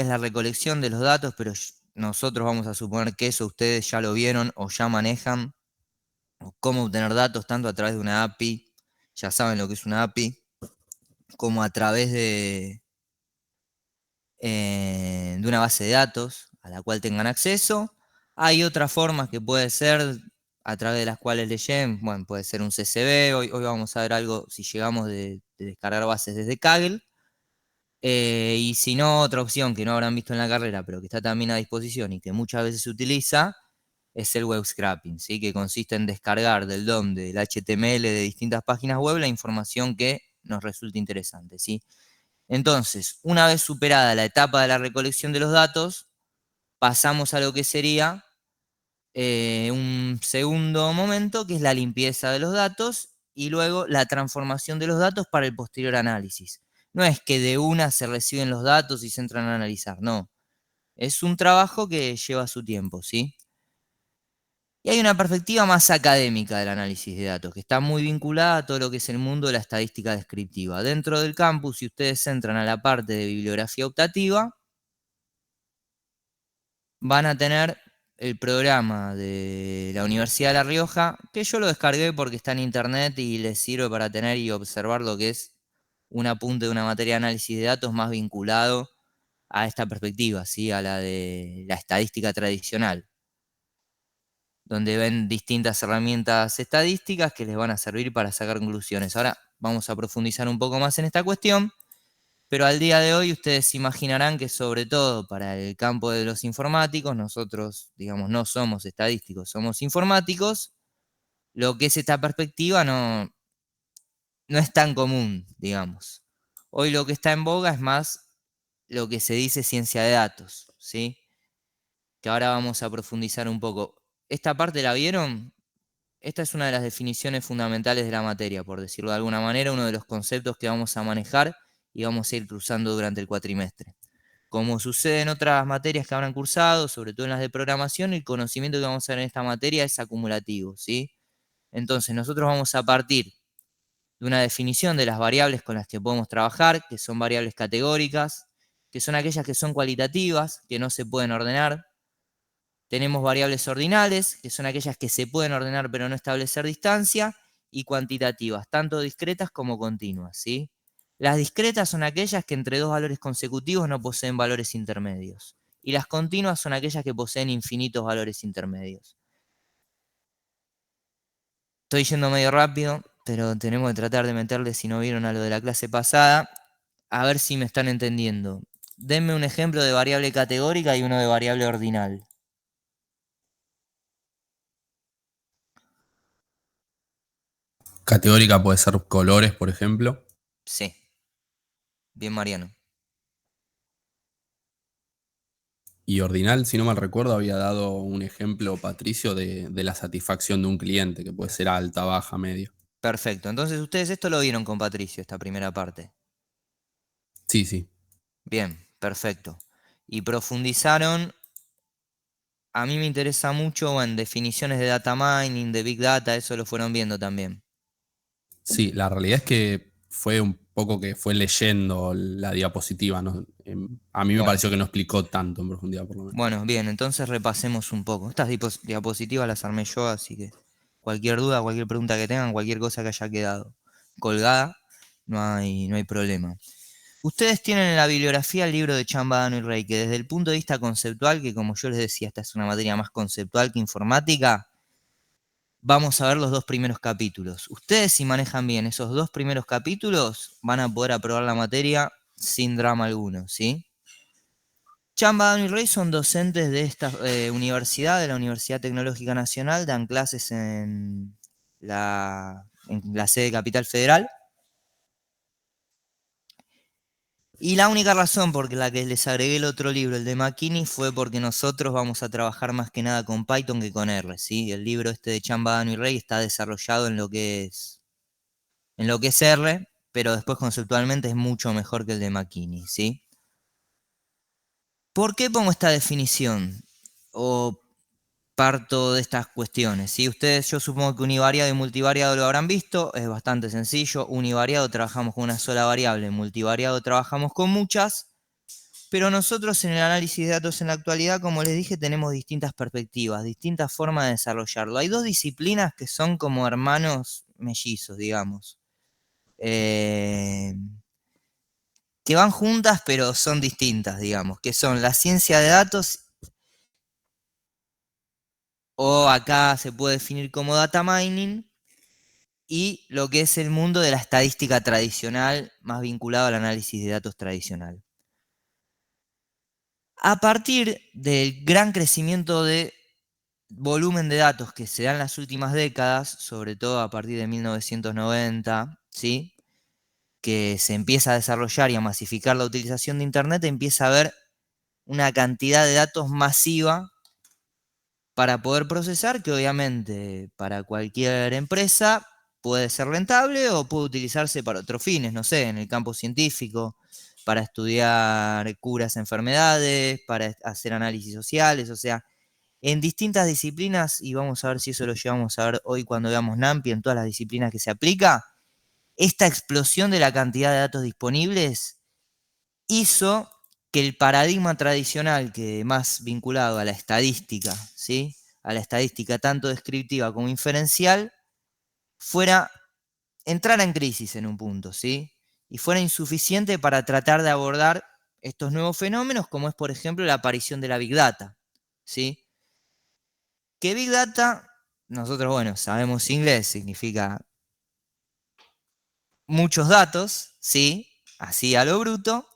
es la recolección de los datos, pero nosotros vamos a suponer que eso ustedes ya lo vieron o ya manejan, o cómo obtener datos tanto a través de una API, ya saben lo que es una API, como a través de una base de datos a la cual tengan acceso. Hay otras formas que puede ser a través de las cuales leyen, bueno, puede ser un CSV, hoy vamos a ver algo si llegamos de descargar bases desde Kaggle. Y si no, otra opción que no habrán visto en la carrera, pero que está también a disposición y que muchas veces se utiliza, es el web scraping, ¿sí? Que consiste en descargar del DOM, del HTML de distintas páginas web la información que nos resulte interesante, ¿sí? Entonces, una vez superada la etapa de la recolección de los datos, pasamos a lo que sería un segundo momento, que es la limpieza de los datos y luego la transformación de los datos para el posterior análisis. No es que de una se reciben los datos y se entran a analizar, no. Es un trabajo que lleva su tiempo, ¿sí? Y hay una perspectiva más académica del análisis de datos, que está muy vinculada a todo lo que es el mundo de la estadística descriptiva. Dentro del campus, si ustedes entran a la parte de bibliografía optativa, van a tener el programa de la Universidad de La Rioja, que yo lo descargué porque está en internet y les sirve para tener y observar lo que es un apunte de una materia de análisis de datos más vinculado a esta perspectiva, ¿sí? A la de la estadística tradicional, donde ven distintas herramientas estadísticas que les van a servir para sacar conclusiones. Ahora vamos a profundizar un poco más en esta cuestión. Pero al día de hoy ustedes imaginarán que sobre todo para el campo de los informáticos, nosotros, digamos, no somos estadísticos, somos informáticos, lo que es esta perspectiva no es tan común, digamos. Hoy lo que está en boga es más lo que se dice ciencia de datos, ¿sí? Que ahora vamos a profundizar un poco. ¿Esta parte la vieron? Esta es una de las definiciones fundamentales de la materia, por decirlo de alguna manera, uno de los conceptos que vamos a manejar y vamos a ir cruzando durante el cuatrimestre. Como sucede en otras materias que habrán cursado, sobre todo en las de programación, el conocimiento que vamos a ver en esta materia es acumulativo, ¿sí? Entonces, nosotros vamos a partir de una definición de las variables con las que podemos trabajar, que son variables categóricas, que son aquellas que son cualitativas, que no se pueden ordenar. Tenemos variables ordinales, que son aquellas que se pueden ordenar pero no establecer distancia, y cuantitativas, tanto discretas como continuas, ¿sí? Las discretas son aquellas que entre dos valores consecutivos no poseen valores intermedios. Y las continuas son aquellas que poseen infinitos valores intermedios. Estoy yendo medio rápido, pero tenemos que tratar de meterle, si no vieron a lo de la clase pasada, a ver si me están entendiendo. Denme un ejemplo de variable categórica y uno de variable ordinal. Categórica puede ser colores, por ejemplo. Sí, bien Mariano. Y ordinal, si no mal recuerdo, había dado un ejemplo, Patricio, de la satisfacción de un cliente, que puede ser alta, baja, media. Perfecto. Entonces ustedes esto lo vieron con Patricio, esta primera parte. Sí, sí. Bien, perfecto. Y profundizaron, a mí me interesa mucho en definiciones de data mining, de big data, eso lo fueron viendo también. Sí, la realidad es que fue un poco que fue leyendo la diapositiva, ¿no? A mí me Bueno, pareció que no explicó tanto en profundidad, por lo menos. bueno, bien, entonces repasemos un poco. Estas diapositivas las armé yo, así que cualquier duda, cualquier pregunta que tengan, cualquier cosa que haya quedado colgada, no hay problema. Ustedes tienen en la bibliografía el libro de Chambadano y Rey, que desde el punto de vista conceptual, que como yo les decía, esta es una materia más conceptual que informática, vamos a ver los dos primeros capítulos. Ustedes, si manejan bien esos dos primeros capítulos, van a poder aprobar la materia sin drama alguno, ¿sí? Chambadano y Rey son docentes de esta universidad, de la Universidad Tecnológica Nacional, dan clases en la sede Capital Federal. Y la única razón por la que les agregué el otro libro, el de McKinney, fue porque nosotros vamos a trabajar más que nada con Python que con R, ¿sí? El libro este de Chambadano y Rey está desarrollado en lo que es R, pero después conceptualmente es mucho mejor que el de McKinney, ¿sí? ¿Por qué pongo esta definición? O parto de estas cuestiones, ¿sí? Ustedes, yo supongo que univariado y multivariado lo habrán visto, es bastante sencillo. Univariado trabajamos con una sola variable, multivariado trabajamos con muchas. Pero nosotros en el análisis de datos en la actualidad, como les dije, tenemos distintas perspectivas, distintas formas de desarrollarlo. Hay dos disciplinas que son como hermanos mellizos, digamos, que van juntas pero son distintas, digamos, que son la ciencia de datos, o acá se puede definir como data mining, y lo que es el mundo de la estadística tradicional, más vinculado al análisis de datos tradicional. A partir del gran crecimiento de volumen de datos que se da en las últimas décadas, sobre todo a partir de 1990, ¿sí?, que se empieza a desarrollar y a masificar la utilización de Internet, empieza a haber una cantidad de datos masiva para poder procesar, que obviamente para cualquier empresa puede ser rentable o puede utilizarse para otros fines, no sé, en el campo científico, para estudiar curas a enfermedades, para hacer análisis sociales, o sea, en distintas disciplinas, y vamos a ver si eso lo llevamos a ver hoy cuando veamos NAMPI, en todas las disciplinas que se aplica, esta explosión de la cantidad de datos disponibles hizo que el paradigma tradicional, que más vinculado a la estadística, ¿sí?, a la estadística tanto descriptiva como inferencial, entrara en crisis en un punto, ¿sí?, y fuera insuficiente para tratar de abordar estos nuevos fenómenos, como es, por ejemplo, la aparición de la Big Data, ¿sí? Que Big Data, nosotros, bueno, sabemos inglés, significa muchos datos, ¿sí?, así a lo bruto,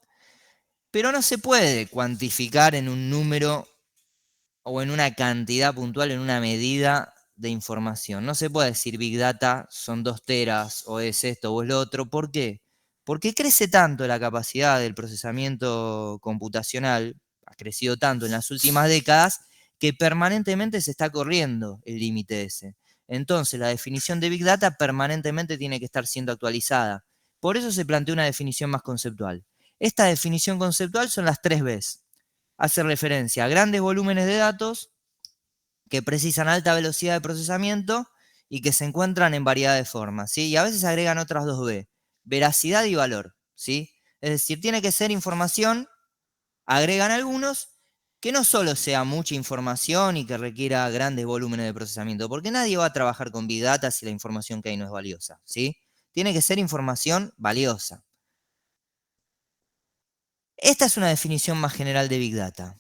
pero no se puede cuantificar en un número o en una cantidad puntual, en una medida de información. No se puede decir Big Data son 2 teras, o es esto o es lo otro. ¿Por qué? Porque crece tanto la capacidad del procesamiento computacional, ha crecido tanto en las últimas décadas, que permanentemente se está corriendo el límite ese. Entonces, la definición de Big Data permanentemente tiene que estar siendo actualizada. Por eso se plantea una definición más conceptual. Esta definición conceptual son las 3 Bs. Hace referencia a grandes volúmenes de datos que precisan alta velocidad de procesamiento y que se encuentran en variedad de formas, ¿sí? Y a veces agregan otras 2B, veracidad y valor, ¿sí? Es decir, tiene que ser información, agregan algunos, que no solo sea mucha información y que requiera grandes volúmenes de procesamiento, porque nadie va a trabajar con Big Data si la información que hay no es valiosa, ¿sí? Tiene que ser información valiosa. Esta es una definición más general de Big Data.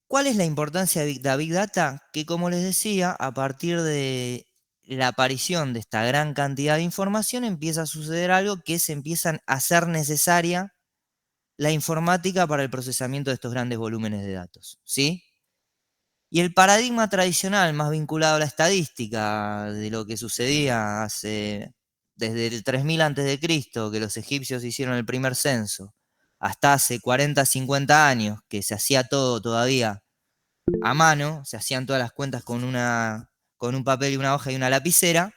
¿Cuál es la importancia de la Big Data? Que, como les decía, a partir de la aparición de esta gran cantidad de información empieza a suceder algo, que se empiezan a hacer necesaria la informática para el procesamiento de estos grandes volúmenes de datos, ¿sí? Y el paradigma tradicional más vinculado a la estadística de lo que sucedía desde el 3000 a.C., que los egipcios hicieron el primer censo, hasta hace 40, 50 años, que se hacía todo todavía a mano, se hacían todas las cuentas con un papel y una hoja y una lapicera,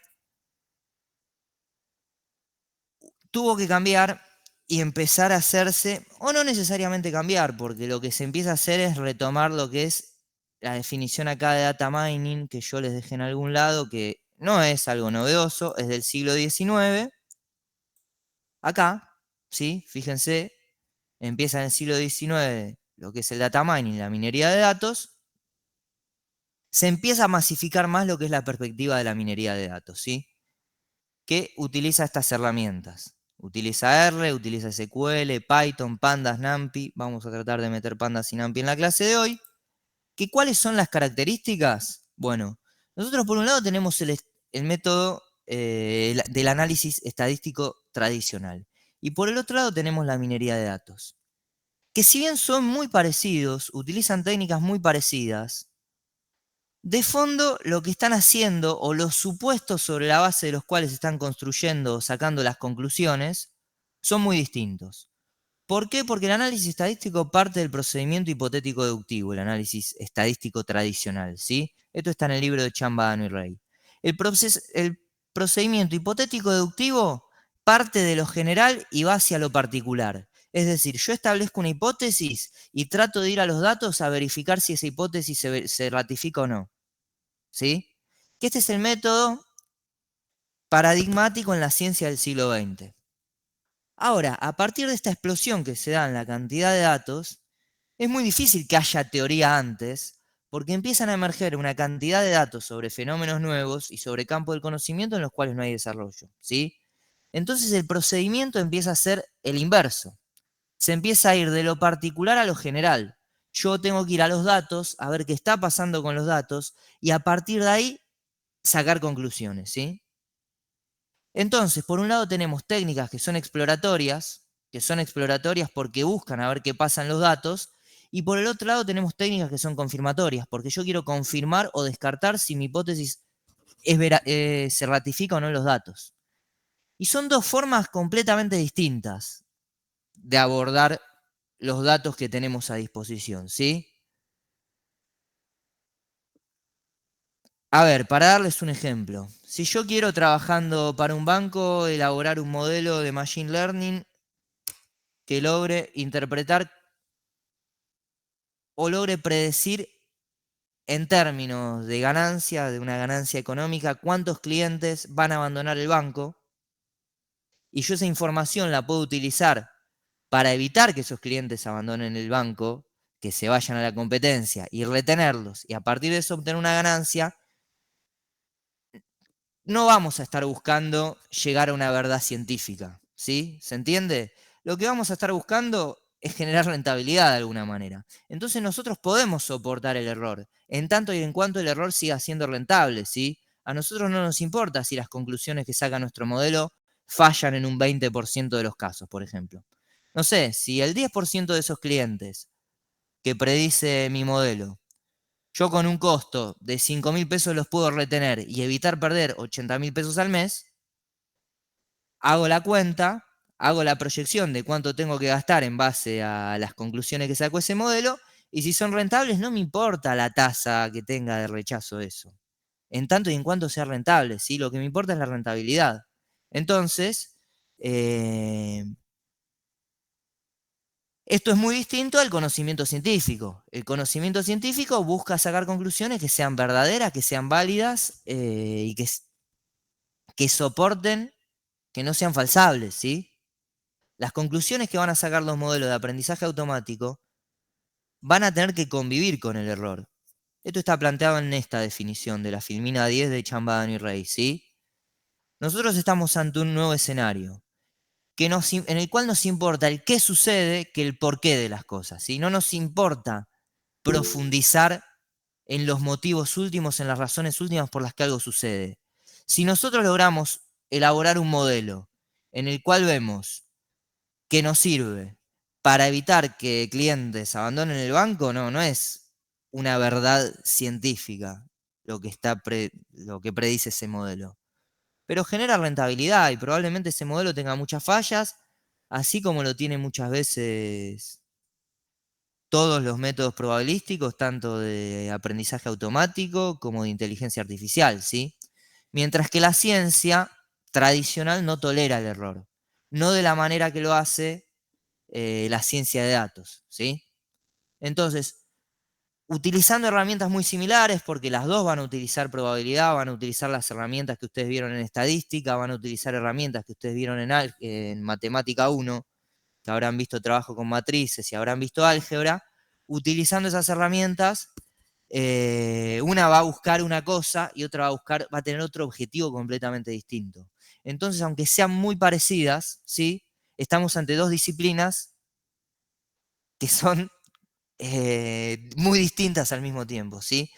tuvo que cambiar y empezar a hacerse, o no necesariamente cambiar, porque lo que se empieza a hacer es retomar lo que es la definición acá de data mining, que yo les dejé en algún lado, que no es algo novedoso, es del siglo XIX. Acá, ¿sí? Fíjense, empieza en el siglo XIX lo que es el data mining, la minería de datos, se empieza a masificar más lo que es la perspectiva de la minería de datos, ¿sí? Que utiliza estas herramientas. Utiliza R, utiliza SQL, Python, Pandas, NumPy. Vamos a tratar de meter Pandas y NumPy en la clase de hoy. ¿Cuáles son las características? Bueno, nosotros por un lado tenemos el método del análisis estadístico tradicional. Y por el otro lado tenemos la minería de datos. Que si bien son muy parecidos, utilizan técnicas muy parecidas, de fondo, lo que están haciendo, o los supuestos sobre la base de los cuales están construyendo o sacando las conclusiones, son muy distintos. ¿Por qué? Porque el análisis estadístico parte del procedimiento hipotético deductivo, el análisis estadístico tradicional, ¿sí? Esto está en el libro de Chambadano y Rey. El procedimiento hipotético deductivo parte de lo general y va hacia lo particular. Es decir, yo establezco una hipótesis y trato de ir a los datos a verificar si esa hipótesis se ratifica o no, ¿sí? Que este es el método paradigmático en la ciencia del siglo XX. Ahora, a partir de esta explosión que se da en la cantidad de datos, es muy difícil que haya teoría antes, porque empiezan a emerger una cantidad de datos sobre fenómenos nuevos y sobre campos del conocimiento en los cuales no hay desarrollo, ¿sí? Entonces el procedimiento empieza a ser el inverso. Se empieza a ir de lo particular a lo general. Yo tengo que ir a los datos, a ver qué está pasando con los datos, y a partir de ahí sacar conclusiones, ¿sí? Entonces, por un lado tenemos técnicas que son exploratorias porque buscan a ver qué pasa en los datos, y por el otro lado tenemos técnicas que son confirmatorias, porque yo quiero confirmar o descartar si mi hipótesis se ratifica o no en los datos. Y son dos formas completamente distintas de abordar los datos que tenemos a disposición, ¿sí? A ver, para darles un ejemplo, si yo quiero trabajando para un banco elaborar un modelo de machine learning que logre interpretar o logre predecir en términos de ganancia, de una ganancia económica, cuántos clientes van a abandonar el banco, y yo esa información la puedo utilizar para evitar que esos clientes abandonen el banco, que se vayan a la competencia y retenerlos, y a partir de eso obtener una ganancia, no vamos a estar buscando llegar a una verdad científica, ¿sí? ¿Se entiende? Lo que vamos a estar buscando es generar rentabilidad de alguna manera. Entonces nosotros podemos soportar el error, en tanto y en cuanto el error siga siendo rentable, ¿sí? A nosotros no nos importa si las conclusiones que saca nuestro modelo fallan en un 20% de los casos, por ejemplo. No sé, si el 10% de esos clientes que predice mi modelo yo con un costo de 5.000 pesos los puedo retener y evitar perder 80.000 pesos al mes, hago la cuenta, hago la proyección de cuánto tengo que gastar en base a las conclusiones que sacó ese modelo, y si son rentables no me importa la tasa que tenga de rechazo eso, en tanto y en cuanto sea rentable, ¿sí? Lo que me importa es la rentabilidad. Entonces, eh, esto es muy distinto al conocimiento científico. El conocimiento científico busca sacar conclusiones que sean verdaderas, que sean válidas y que soporten, que no sean falsables, ¿sí? Las conclusiones que van a sacar los modelos de aprendizaje automático van a tener que convivir con el error. Esto está planteado en esta definición de la Filmina 10 de Chambadano y Rey, ¿sí? Nosotros estamos ante un nuevo escenario en el cual nos importa el qué sucede que el porqué de las cosas, ¿sí? No nos importa profundizar en los motivos últimos, en las razones últimas por las que algo sucede. Si nosotros logramos elaborar un modelo en el cual vemos que nos sirve para evitar que clientes abandonen el banco, no es una verdad científica lo que predice ese modelo. Pero genera rentabilidad y probablemente ese modelo tenga muchas fallas, así como lo tiene muchas veces todos los métodos probabilísticos, tanto de aprendizaje automático como de inteligencia artificial, ¿sí? Mientras que la ciencia tradicional no tolera el error, no de la manera que lo hace la ciencia de datos, ¿sí? Entonces, utilizando herramientas muy similares, porque las dos van a utilizar probabilidad, van a utilizar las herramientas que ustedes vieron en estadística, van a utilizar herramientas que ustedes vieron en matemática 1, que habrán visto trabajo con matrices y habrán visto álgebra. Utilizando esas herramientas, una va a buscar una cosa y otra va a tener otro objetivo completamente distinto. Entonces, aunque sean muy parecidas, ¿sí? Estamos ante dos disciplinas que son muy distintas al mismo tiempo, ¿sí?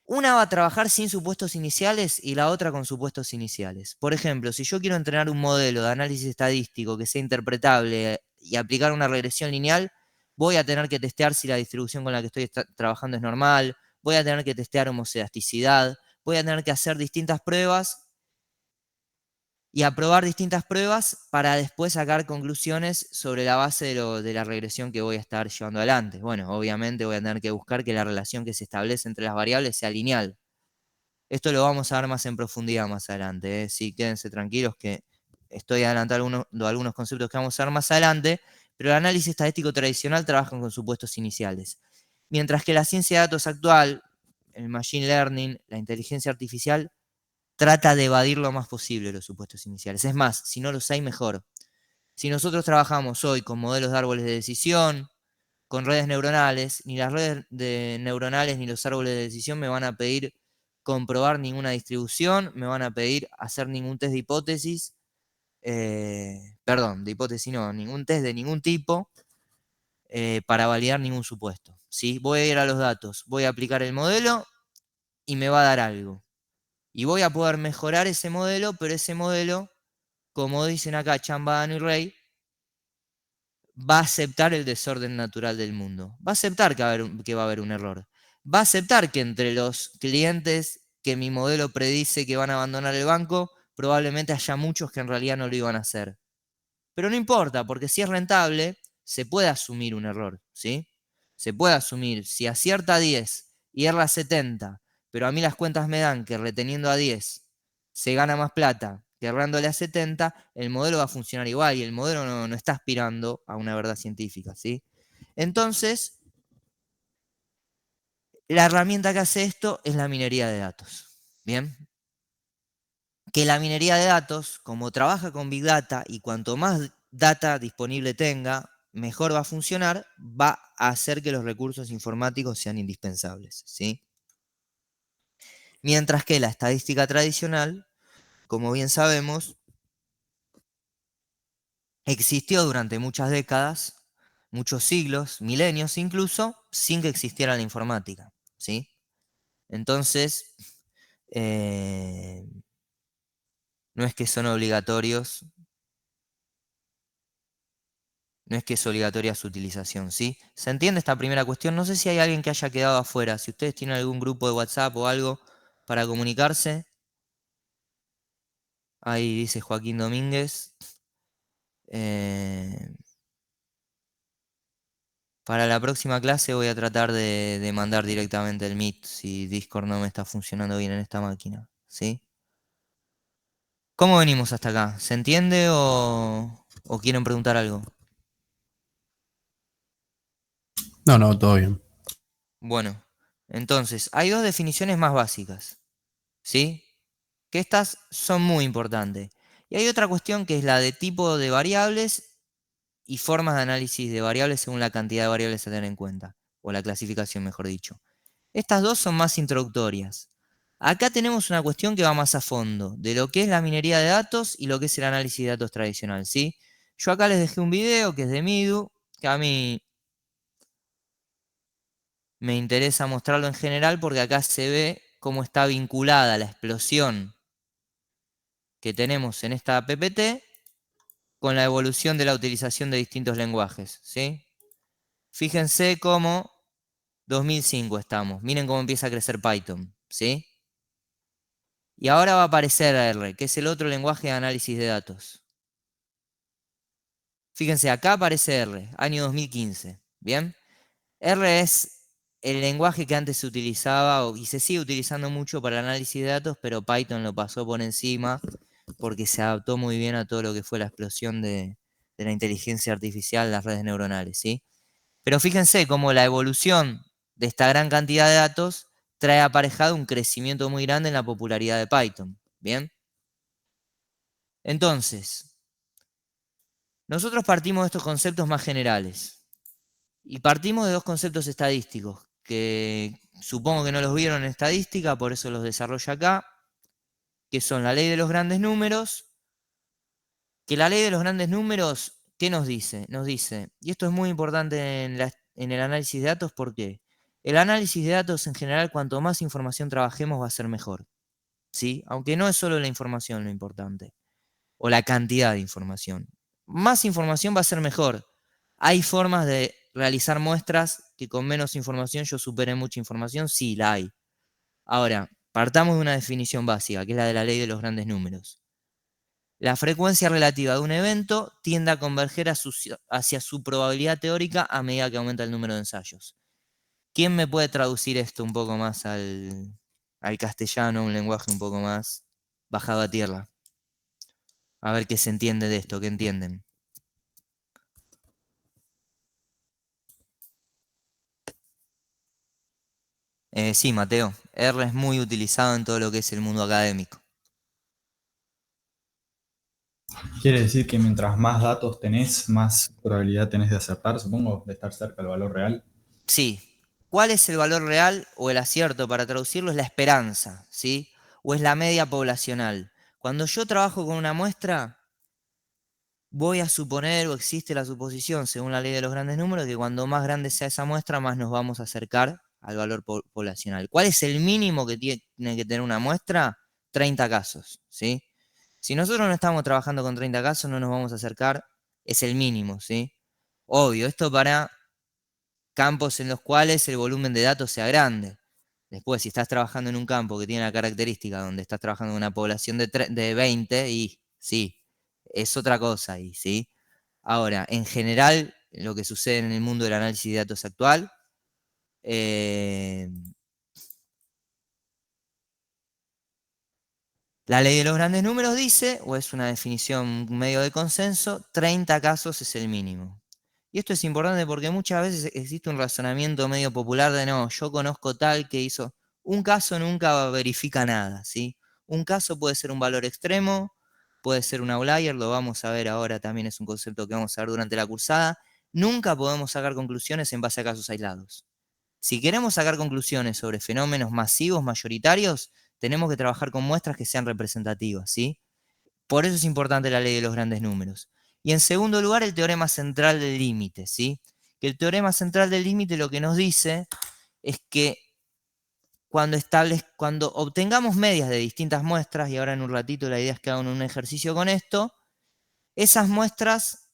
Una va a trabajar sin supuestos iniciales y la otra con supuestos iniciales. Por ejemplo, si yo quiero entrenar un modelo de análisis estadístico que sea interpretable y aplicar una regresión lineal, voy a tener que testear si la distribución con la que estoy trabajando es normal, voy a tener que testear homocedasticidad, voy a tener que hacer distintas pruebas y aprobar distintas pruebas para después sacar conclusiones sobre la base de la regresión que voy a estar llevando adelante. Bueno, obviamente voy a tener que buscar que la relación que se establece entre las variables sea lineal. Esto lo vamos a ver más en profundidad más adelante, ¿eh? Sí, quédense tranquilos que estoy adelantando algunos conceptos que vamos a ver más adelante, pero el análisis estadístico tradicional trabaja con supuestos iniciales. Mientras que la ciencia de datos actual, el machine learning, la inteligencia artificial, trata de evadir lo más posible los supuestos iniciales. Es más, si no los hay, mejor. Si nosotros trabajamos hoy con modelos de árboles de decisión, con redes neuronales, ni las redes neuronales ni los árboles de decisión me van a pedir comprobar ninguna distribución, me van a pedir hacer ningún test de hipótesis, perdón, de hipótesis no, ningún test de ningún tipo para validar ningún supuesto. ¿Sí? Voy a ir a los datos, voy a aplicar el modelo y me va a dar algo. Y voy a poder mejorar ese modelo, pero ese modelo, como dicen acá Chambadano y Rey, va a aceptar el desorden natural del mundo. Va a aceptar que va a haber un error. Va a aceptar que entre los clientes que mi modelo predice que van a abandonar el banco, probablemente haya muchos que en realidad no lo iban a hacer. Pero no importa, porque si es rentable, se puede asumir un error, ¿sí? Se puede asumir. Si acierta 10 y erra 70, pero a mí las cuentas me dan que reteniendo a 10 se gana más plata que errándole a 70, el modelo va a funcionar igual y el modelo no está aspirando a una verdad científica, ¿sí? Entonces, la herramienta que hace esto es la minería de datos, ¿bien? Que la minería de datos, como trabaja con Big Data y cuanto más data disponible tenga, mejor va a funcionar, va a hacer que los recursos informáticos sean indispensables, ¿sí? Mientras que la estadística tradicional, como bien sabemos, existió durante muchas décadas, muchos siglos, milenios incluso, sin que existiera la informática, ¿sí? Entonces, eh, no es que son obligatorios. No es que es obligatoria su utilización, ¿sí? ¿Se entiende esta primera cuestión? No sé si hay alguien que haya quedado afuera. Si ustedes tienen algún grupo de WhatsApp o algo para comunicarse. Ahí dice Joaquín Domínguez. Eh, para la próxima clase voy a tratar de mandar directamente el Meet si Discord no me está funcionando bien en esta máquina, ¿sí? ¿Cómo venimos hasta acá? ¿Se entiende o quieren preguntar algo? No, no, todo bien. Bueno, entonces, hay dos definiciones más básicas, ¿sí? Que estas son muy importantes. Y hay otra cuestión que es la de tipo de variables y formas de análisis de variables según la cantidad de variables a tener en cuenta, o la clasificación, mejor dicho. Estas dos son más introductorias. Acá tenemos una cuestión que va más a fondo, de lo que es la minería de datos y lo que es el análisis de datos tradicional, ¿sí? Yo acá les dejé un video que es de Midu, que a mí me interesa mostrarlo en general porque acá se ve cómo está vinculada la explosión que tenemos en esta PPT con la evolución de la utilización de distintos lenguajes, ¿sí? Fíjense cómo 2005 estamos. Miren cómo empieza a crecer Python, ¿sí? Y ahora va a aparecer R, que es el otro lenguaje de análisis de datos. Fíjense, acá aparece R, año 2015, ¿bien? R es el lenguaje que antes se utilizaba y se sigue utilizando mucho para el análisis de datos, pero Python lo pasó por encima porque se adaptó muy bien a todo lo que fue la explosión de la inteligencia artificial, las redes neuronales, ¿sí? Pero fíjense cómo la evolución de esta gran cantidad de datos trae aparejado un crecimiento muy grande en la popularidad de Python, ¿bien? Entonces, nosotros partimos de estos conceptos más generales y partimos de dos conceptos estadísticos que supongo que no los vieron en estadística, por eso los desarrollo acá, que son la ley de los grandes números. Que la ley de los grandes números, ¿qué nos dice? Nos dice, y esto es muy importante en el análisis de datos, ¿por qué? El análisis de datos en general, cuanto más información trabajemos, va a ser mejor, ¿sí? Aunque no es solo la información lo importante, o la cantidad de información. Más información va a ser mejor. ¿Hay formas de realizar muestras que con menos información yo supere mucha información? Sí, la hay. Ahora, partamos de una definición básica, que es la de la ley de los grandes números. La frecuencia relativa de un evento tiende a converger hacia su probabilidad teórica a medida que aumenta el número de ensayos. ¿Quién me puede traducir esto un poco más al castellano, un lenguaje un poco más bajado a tierra? A ver qué se entiende de esto, qué entienden. Sí, Mateo, R es muy utilizado en todo lo que es el mundo académico. Quiere decir que mientras más datos tenés, más probabilidad tenés de acertar, supongo, de estar cerca del valor real. Sí. ¿Cuál es el valor real o el acierto? Para traducirlo es la esperanza, ¿sí? O es la media poblacional. Cuando yo trabajo con una muestra, voy a suponer, o existe la suposición, según la ley de los grandes números, que cuando más grande sea esa muestra, más nos vamos a acercar al valor poblacional. ¿Cuál es el mínimo que tiene que tener una muestra? 30 casos, ¿sí? Si nosotros no estamos trabajando con 30 casos, no nos vamos a acercar, es el mínimo, ¿sí? Obvio, esto para campos en los cuales el volumen de datos sea grande. Después, si estás trabajando en un campo que tiene la característica donde estás trabajando en una población de 20, y sí, es otra cosa, y sí. Ahora, en general, lo que sucede en el mundo del análisis de datos actual, eh, la ley de los grandes números dice, o es una definición medio de consenso, 30 casos es el mínimo. Y esto es importante porque muchas veces existe un razonamiento medio popular de no, yo conozco tal que hizo. Un caso nunca verifica nada, ¿sí? Un caso puede ser un valor extremo, puede ser un outlier, lo vamos a ver ahora, también es un concepto que vamos a ver durante la cursada. Nunca podemos sacar conclusiones en base a casos aislados. Si queremos sacar conclusiones sobre fenómenos masivos, mayoritarios, tenemos que trabajar con muestras que sean representativas, ¿sí? Por eso es importante la ley de los grandes números. Y en segundo lugar, el teorema central del límite, ¿sí? Que el teorema central del límite lo que nos dice es que cuando obtengamos medias de distintas muestras, y ahora en un ratito la idea es que hagan un ejercicio con esto, esas muestras,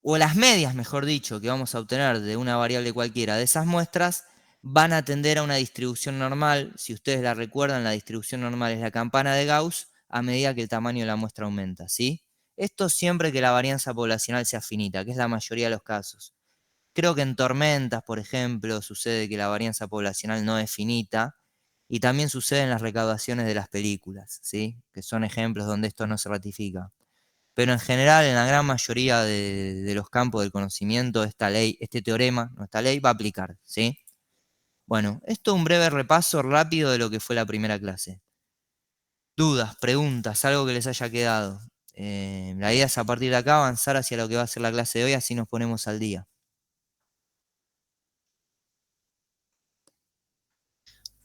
o las medias, mejor dicho, que vamos a obtener de una variable cualquiera de esas muestras, van a tender a una distribución normal. Si ustedes la recuerdan, la distribución normal es la campana de Gauss a medida que el tamaño de la muestra aumenta, ¿sí? Esto siempre que la varianza poblacional sea finita, que es la mayoría de los casos. Creo que en tormentas, por ejemplo, sucede que la varianza poblacional no es finita, y también sucede en las recaudaciones de las películas, ¿sí? Que son ejemplos donde esto no se ratifica. Pero en general, en la gran mayoría de los campos del conocimiento, esta ley, este teorema, no, esta ley va a aplicar, ¿sí? Bueno, esto es un breve repaso rápido de lo que fue la primera clase. Dudas, preguntas, algo que les haya quedado. La idea es a partir de acá avanzar hacia lo que va a ser la clase de hoy, así nos ponemos al día.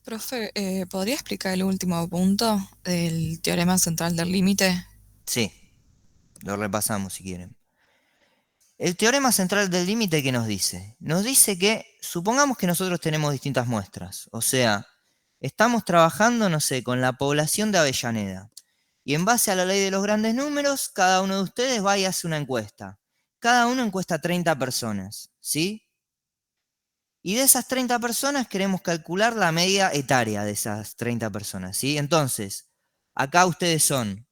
Profe, ¿podría explicar el último punto del teorema central del límite? Sí, lo repasamos si quieren. El teorema central del límite, ¿qué nos dice? Nos dice que, supongamos que nosotros tenemos distintas muestras, o sea, estamos trabajando, no sé, con la población de Avellaneda. Y en base a la ley de los grandes números, cada uno de ustedes va y hace una encuesta. Cada uno encuesta a 30 personas, ¿sí? Y de esas 30 personas queremos calcular la media etaria de esas 30 personas, ¿sí? Entonces, acá ustedes son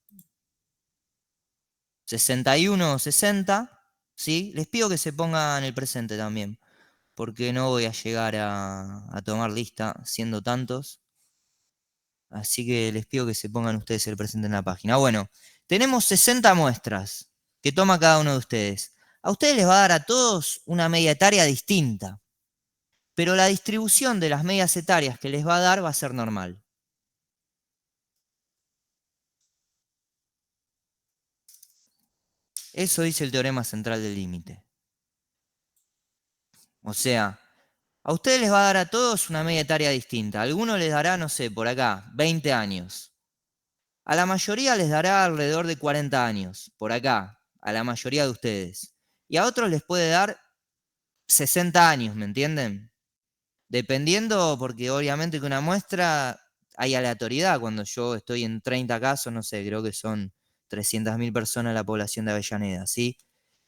61 o 60, ¿sí? Les pido que se pongan el presente también, porque no voy a llegar a tomar lista siendo tantos. Así que les pido que se pongan ustedes el presente en la página. Bueno, tenemos 60 muestras que toma cada uno de ustedes. A ustedes les va a dar a todos una media etaria distinta, pero la distribución de las medias etarias que les va a dar va a ser normal. Eso dice el teorema central del límite. O sea, a ustedes les va a dar a todos una media etaria distinta. A algunos les dará, no sé, por acá, 20 años. A la mayoría les dará alrededor de 40 años, por acá, a la mayoría de ustedes. Y a otros les puede dar 60 años, ¿me entienden? Dependiendo, porque obviamente que una muestra hay aleatoriedad. Cuando yo estoy en 30 casos, no sé, creo que son 300.000 personas la población de Avellaneda, ¿sí?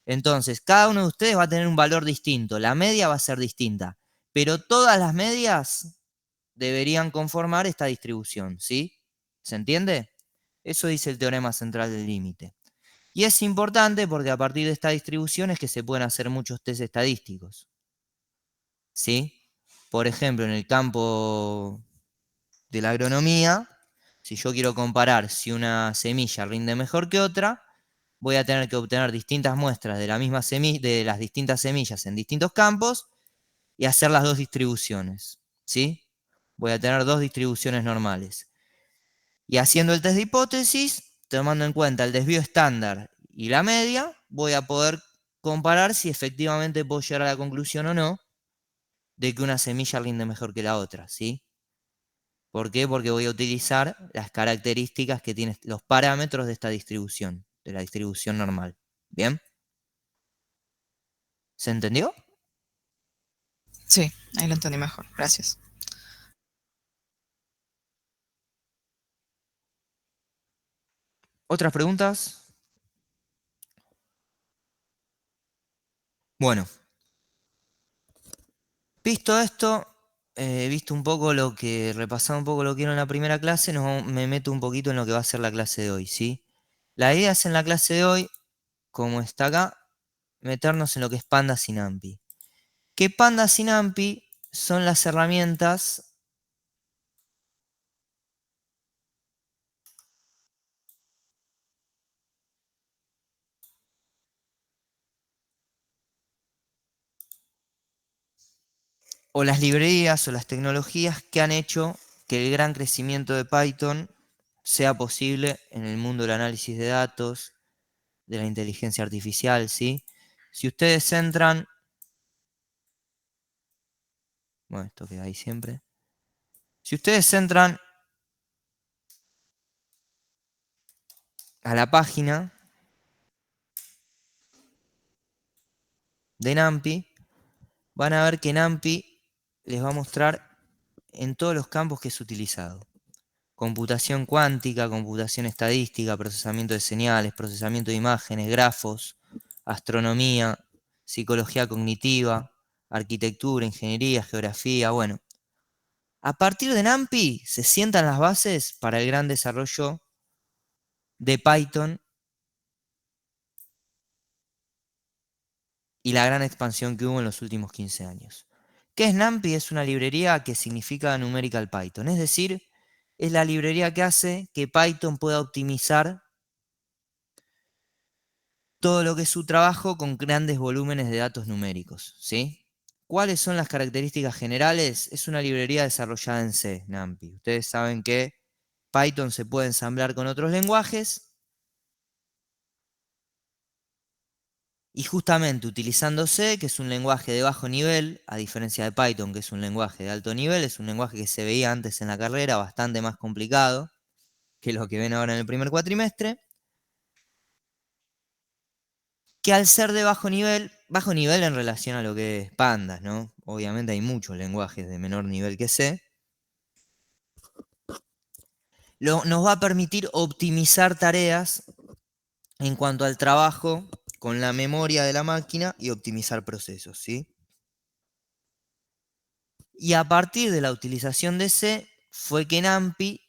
Entonces, cada uno de ustedes va a tener un valor distinto, la media va a ser distinta, pero todas las medias deberían conformar esta distribución, ¿sí? ¿Se entiende? Eso dice el teorema central del límite. Y es importante porque a partir de esta distribución es que se pueden hacer muchos test estadísticos, ¿sí? Por ejemplo, en el campo de la agronomía, si yo quiero comparar si una semilla rinde mejor que otra, voy a tener que obtener distintas muestras de la misma de las distintas semillas en distintos campos y hacer las dos distribuciones, ¿sí? Voy a tener dos distribuciones normales. Y haciendo el test de hipótesis, tomando en cuenta el desvío estándar y la media, voy a poder comparar si efectivamente puedo llegar a la conclusión o no de que una semilla rinde mejor que la otra, ¿sí? ¿Por qué? Porque voy a utilizar las características que tienen los parámetros de esta distribución, de la distribución normal. ¿Bien? ¿Se entendió? Sí, ahí lo entendí mejor. Gracias. ¿Otras preguntas? Bueno, visto esto, visto un poco repasado un poco lo que era en la primera clase, me meto un poquito en lo que va a ser la clase de hoy, ¿sí? La idea es en la clase de hoy, como está acá, meternos en lo que es Pandas y NumPy. Que Pandas y NumPy son las herramientas o las librerías o las tecnologías que han hecho que el gran crecimiento de Python sea posible en el mundo del análisis de datos, de la inteligencia artificial, ¿sí? Si ustedes entran, bueno, esto queda ahí siempre. Si ustedes entran a la página de NumPy, van a ver que NumPy les va a mostrar en todos los campos que es utilizado. Computación cuántica, computación estadística, procesamiento de señales, procesamiento de imágenes, grafos, astronomía, psicología cognitiva, arquitectura, ingeniería, geografía, bueno. A partir de NumPy se sientan las bases para el gran desarrollo de Python y la gran expansión que hubo en los últimos 15 años. ¿Qué es NumPy? Es una librería que significa Numerical Python, es decir, es la librería que hace que Python pueda optimizar todo lo que es su trabajo con grandes volúmenes de datos numéricos, ¿sí? ¿Cuáles son las características generales? Es una librería desarrollada en C, NumPy. Ustedes saben que Python se puede ensamblar con otros lenguajes y justamente utilizando C, que es un lenguaje de bajo nivel, a diferencia de Python, que es un lenguaje de alto nivel, es un lenguaje que se veía antes en la carrera bastante más complicado que lo que ven ahora en el primer cuatrimestre, que al ser de bajo nivel en relación a lo que es Pandas, ¿no? Obviamente hay muchos lenguajes de menor nivel que C, nos va a permitir optimizar tareas en cuanto al trabajo con la memoria de la máquina y optimizar procesos, ¿sí? Y a partir de la utilización de C fue que NumPy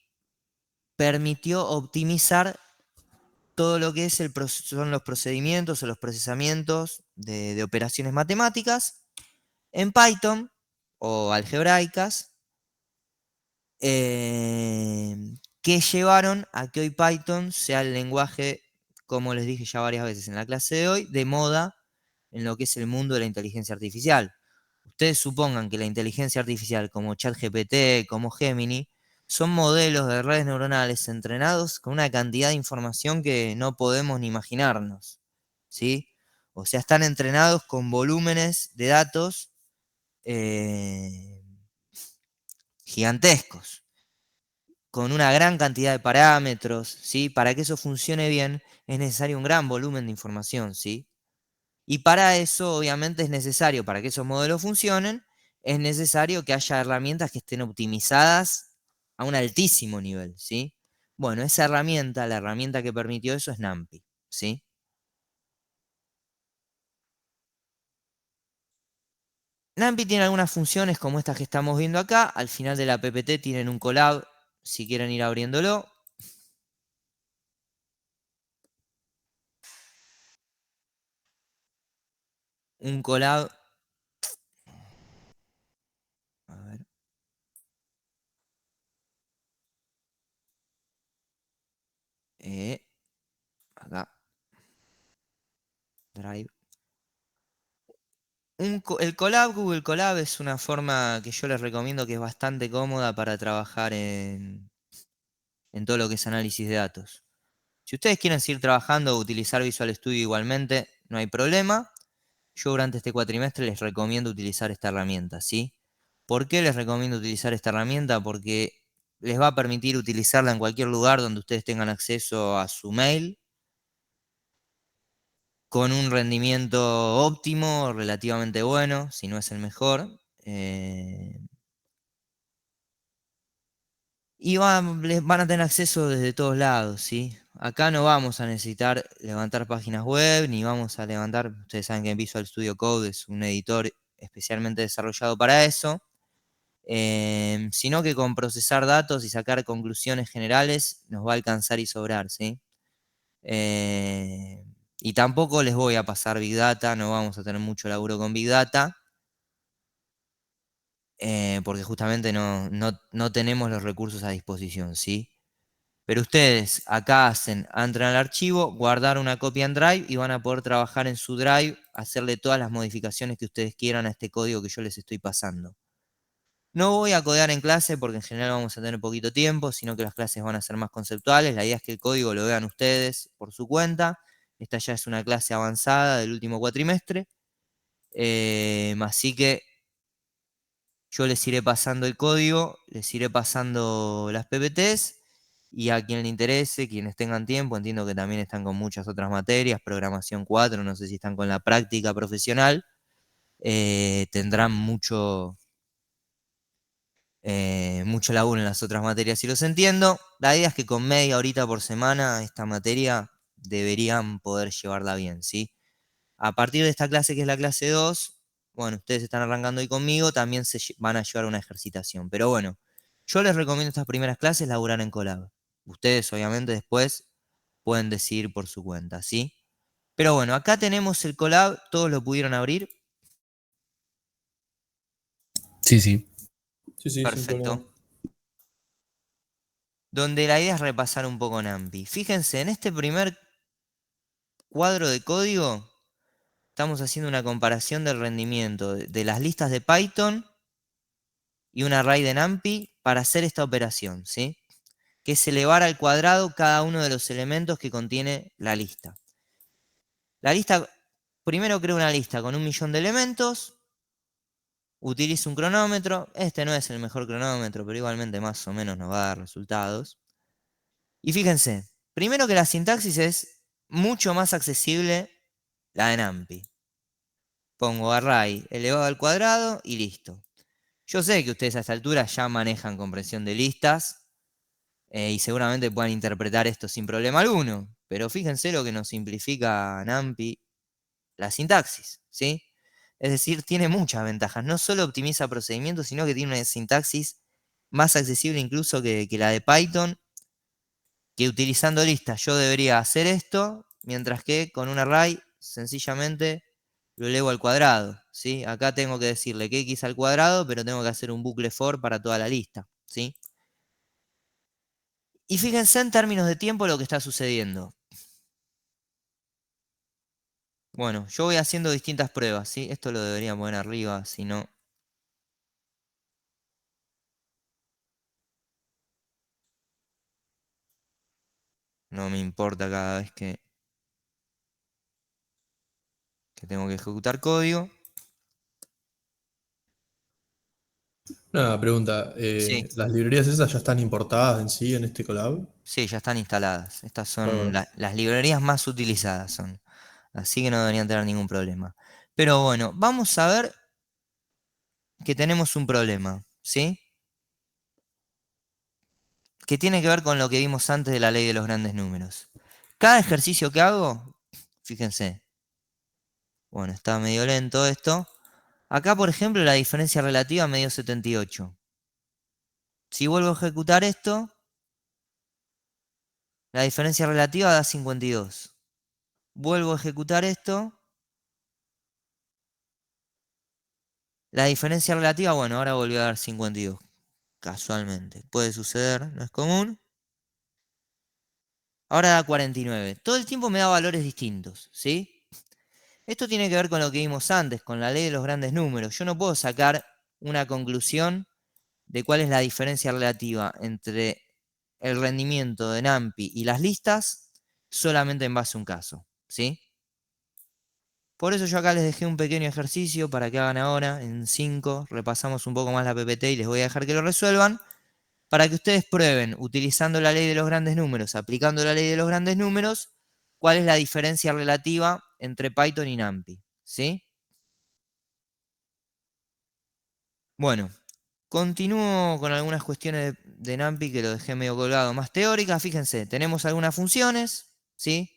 permitió optimizar todo lo que son los procedimientos o los procesamientos de operaciones matemáticas en Python o algebraicas, que llevaron a que hoy Python sea el lenguaje, como les dije ya varias veces en la clase de hoy, de moda en lo que es el mundo de la inteligencia artificial. Ustedes supongan que la inteligencia artificial como ChatGPT, como Gemini, son modelos de redes neuronales entrenados con una cantidad de información que no podemos ni imaginarnos, ¿sí? O sea, están entrenados con volúmenes de datos eh, gigantescos, con una gran cantidad de parámetros, ¿sí? Para que eso funcione bien es necesario un gran volumen de información, ¿sí? Y para eso, obviamente, es necesario, para que esos modelos funcionen, es necesario que haya herramientas que estén optimizadas a un altísimo nivel, ¿sí? Bueno, esa herramienta, la herramienta que permitió eso es NumPy, ¿sí? NumPy tiene algunas funciones como estas que estamos viendo acá. Al final de la PPT tienen un collab, si quieren ir abriéndolo. Un collab. A ver. Acá. Drive. El Colab, Google Colab es una forma que yo les recomiendo que es bastante cómoda para trabajar en todo lo que es análisis de datos. Si ustedes quieren seguir trabajando o utilizar Visual Studio igualmente, no hay problema. Yo durante este cuatrimestre les recomiendo utilizar esta herramienta, ¿sí? ¿Por qué les recomiendo utilizar esta herramienta? Porque les va a permitir utilizarla en cualquier lugar donde ustedes tengan acceso a su mail, con un rendimiento óptimo, relativamente bueno, si no es el mejor. Y van a tener acceso desde todos lados, ¿sí? Acá no vamos a necesitar levantar páginas web, ni vamos a levantar, ustedes saben que Visual Studio Code es un editor especialmente desarrollado para eso, sino que con procesar datos y sacar conclusiones generales nos va a alcanzar y sobrar, ¿sí? Y tampoco les voy a pasar Big Data, no vamos a tener mucho laburo con Big Data, porque justamente no tenemos los recursos a disposición, ¿sí? Pero ustedes acá entran al archivo, guardar una copia en Drive y van a poder trabajar en su Drive, hacerle todas las modificaciones que ustedes quieran a este código que yo les estoy pasando. No voy a codear en clase porque en general vamos a tener poquito tiempo, sino que las clases van a ser más conceptuales. La idea es que el código lo vean ustedes por su cuenta. Esta ya es una clase avanzada del último cuatrimestre. Así que yo les iré pasando el código, les iré pasando las PPTs y a quien le interese, quienes tengan tiempo, entiendo que también están con muchas otras materias, programación 4, no sé si están con la práctica profesional, tendrán mucho laburo en las otras materias, si los entiendo. La idea es que con media horita por semana esta materia deberían poder llevarla bien, ¿sí? A partir de esta clase, que es la clase 2, bueno, ustedes están arrancando hoy conmigo, también van a llevar una ejercitación. Pero bueno, yo les recomiendo estas primeras clases laburar en Colab. Ustedes, obviamente, después pueden decidir por su cuenta, ¿sí? Pero bueno, acá tenemos el Colab, todos lo pudieron abrir. Sí, sí. Sí, sí, sin Perfecto. problema. Donde la idea es repasar un poco NumPy. Fíjense, en este primer cuadro de código estamos haciendo una comparación del rendimiento de las listas de Python y un array de NumPy para hacer esta operación, ¿sí? Que es elevar al cuadrado cada uno de los elementos que contiene la lista. La lista, primero creo una lista con 1.000.000 de elementos, utilizo un cronómetro, este no es el mejor cronómetro, pero igualmente más o menos nos va a dar resultados. Y fíjense, primero que la sintaxis es mucho más accesible la de NumPy. Pongo array elevado al cuadrado y listo. Yo sé que ustedes a esta altura ya manejan comprensión de listas y seguramente puedan interpretar esto sin problema alguno, pero fíjense lo que nos simplifica NumPy la sintaxis, ¿sí? Es decir, tiene muchas ventajas. No solo optimiza procedimientos, sino que tiene una sintaxis más accesible incluso que la de Python, que utilizando listas yo debería hacer esto, mientras que con un array sencillamente lo elevo al cuadrado, ¿sí? Acá tengo que decirle que x al cuadrado, pero tengo que hacer un bucle for para toda la lista, ¿sí? Y fíjense en términos de tiempo lo que está sucediendo. Bueno, yo voy haciendo distintas pruebas, ¿sí? Esto lo debería poner arriba, si no... No me importa cada vez que tengo que ejecutar código. Una pregunta, Sí, ¿las librerías esas ya están importadas en sí en este collab? sí, ya están instaladas. Estas son Bárbaro. las librerías más utilizadas son. Así que no deberían tener ningún problema. Pero bueno, vamos a ver que tenemos un problema, ¿sí? Que tiene que ver con lo que vimos antes de la ley de los grandes números. Cada ejercicio que hago, fíjense, bueno, está medio lento esto. Acá, por ejemplo, la diferencia relativa me dio 78. Si vuelvo a ejecutar esto, la diferencia relativa da 52. Vuelvo a ejecutar esto. La diferencia relativa, bueno, ahora volvió a dar 52. Casualmente. Puede suceder, no es común. Ahora da 49. Todo el tiempo me da valores distintos, ¿sí? Esto tiene que ver con lo que vimos antes, con la ley de los grandes números. Yo no puedo sacar una conclusión de cuál es la diferencia relativa entre el rendimiento de NumPy y las listas solamente en base a un caso, ¿sí? Por eso yo acá les dejé un pequeño ejercicio para que hagan ahora. En 5 repasamos un poco más la PPT y les voy a dejar que lo resuelvan para que ustedes prueben, utilizando la ley de los grandes números, aplicando la ley de los grandes números, cuál es la diferencia relativa entre Python y NumPy, ¿sí? Bueno, continúo con algunas cuestiones de NumPy que lo dejé medio colgado, más teóricas. Fíjense, tenemos algunas funciones, ¿sí?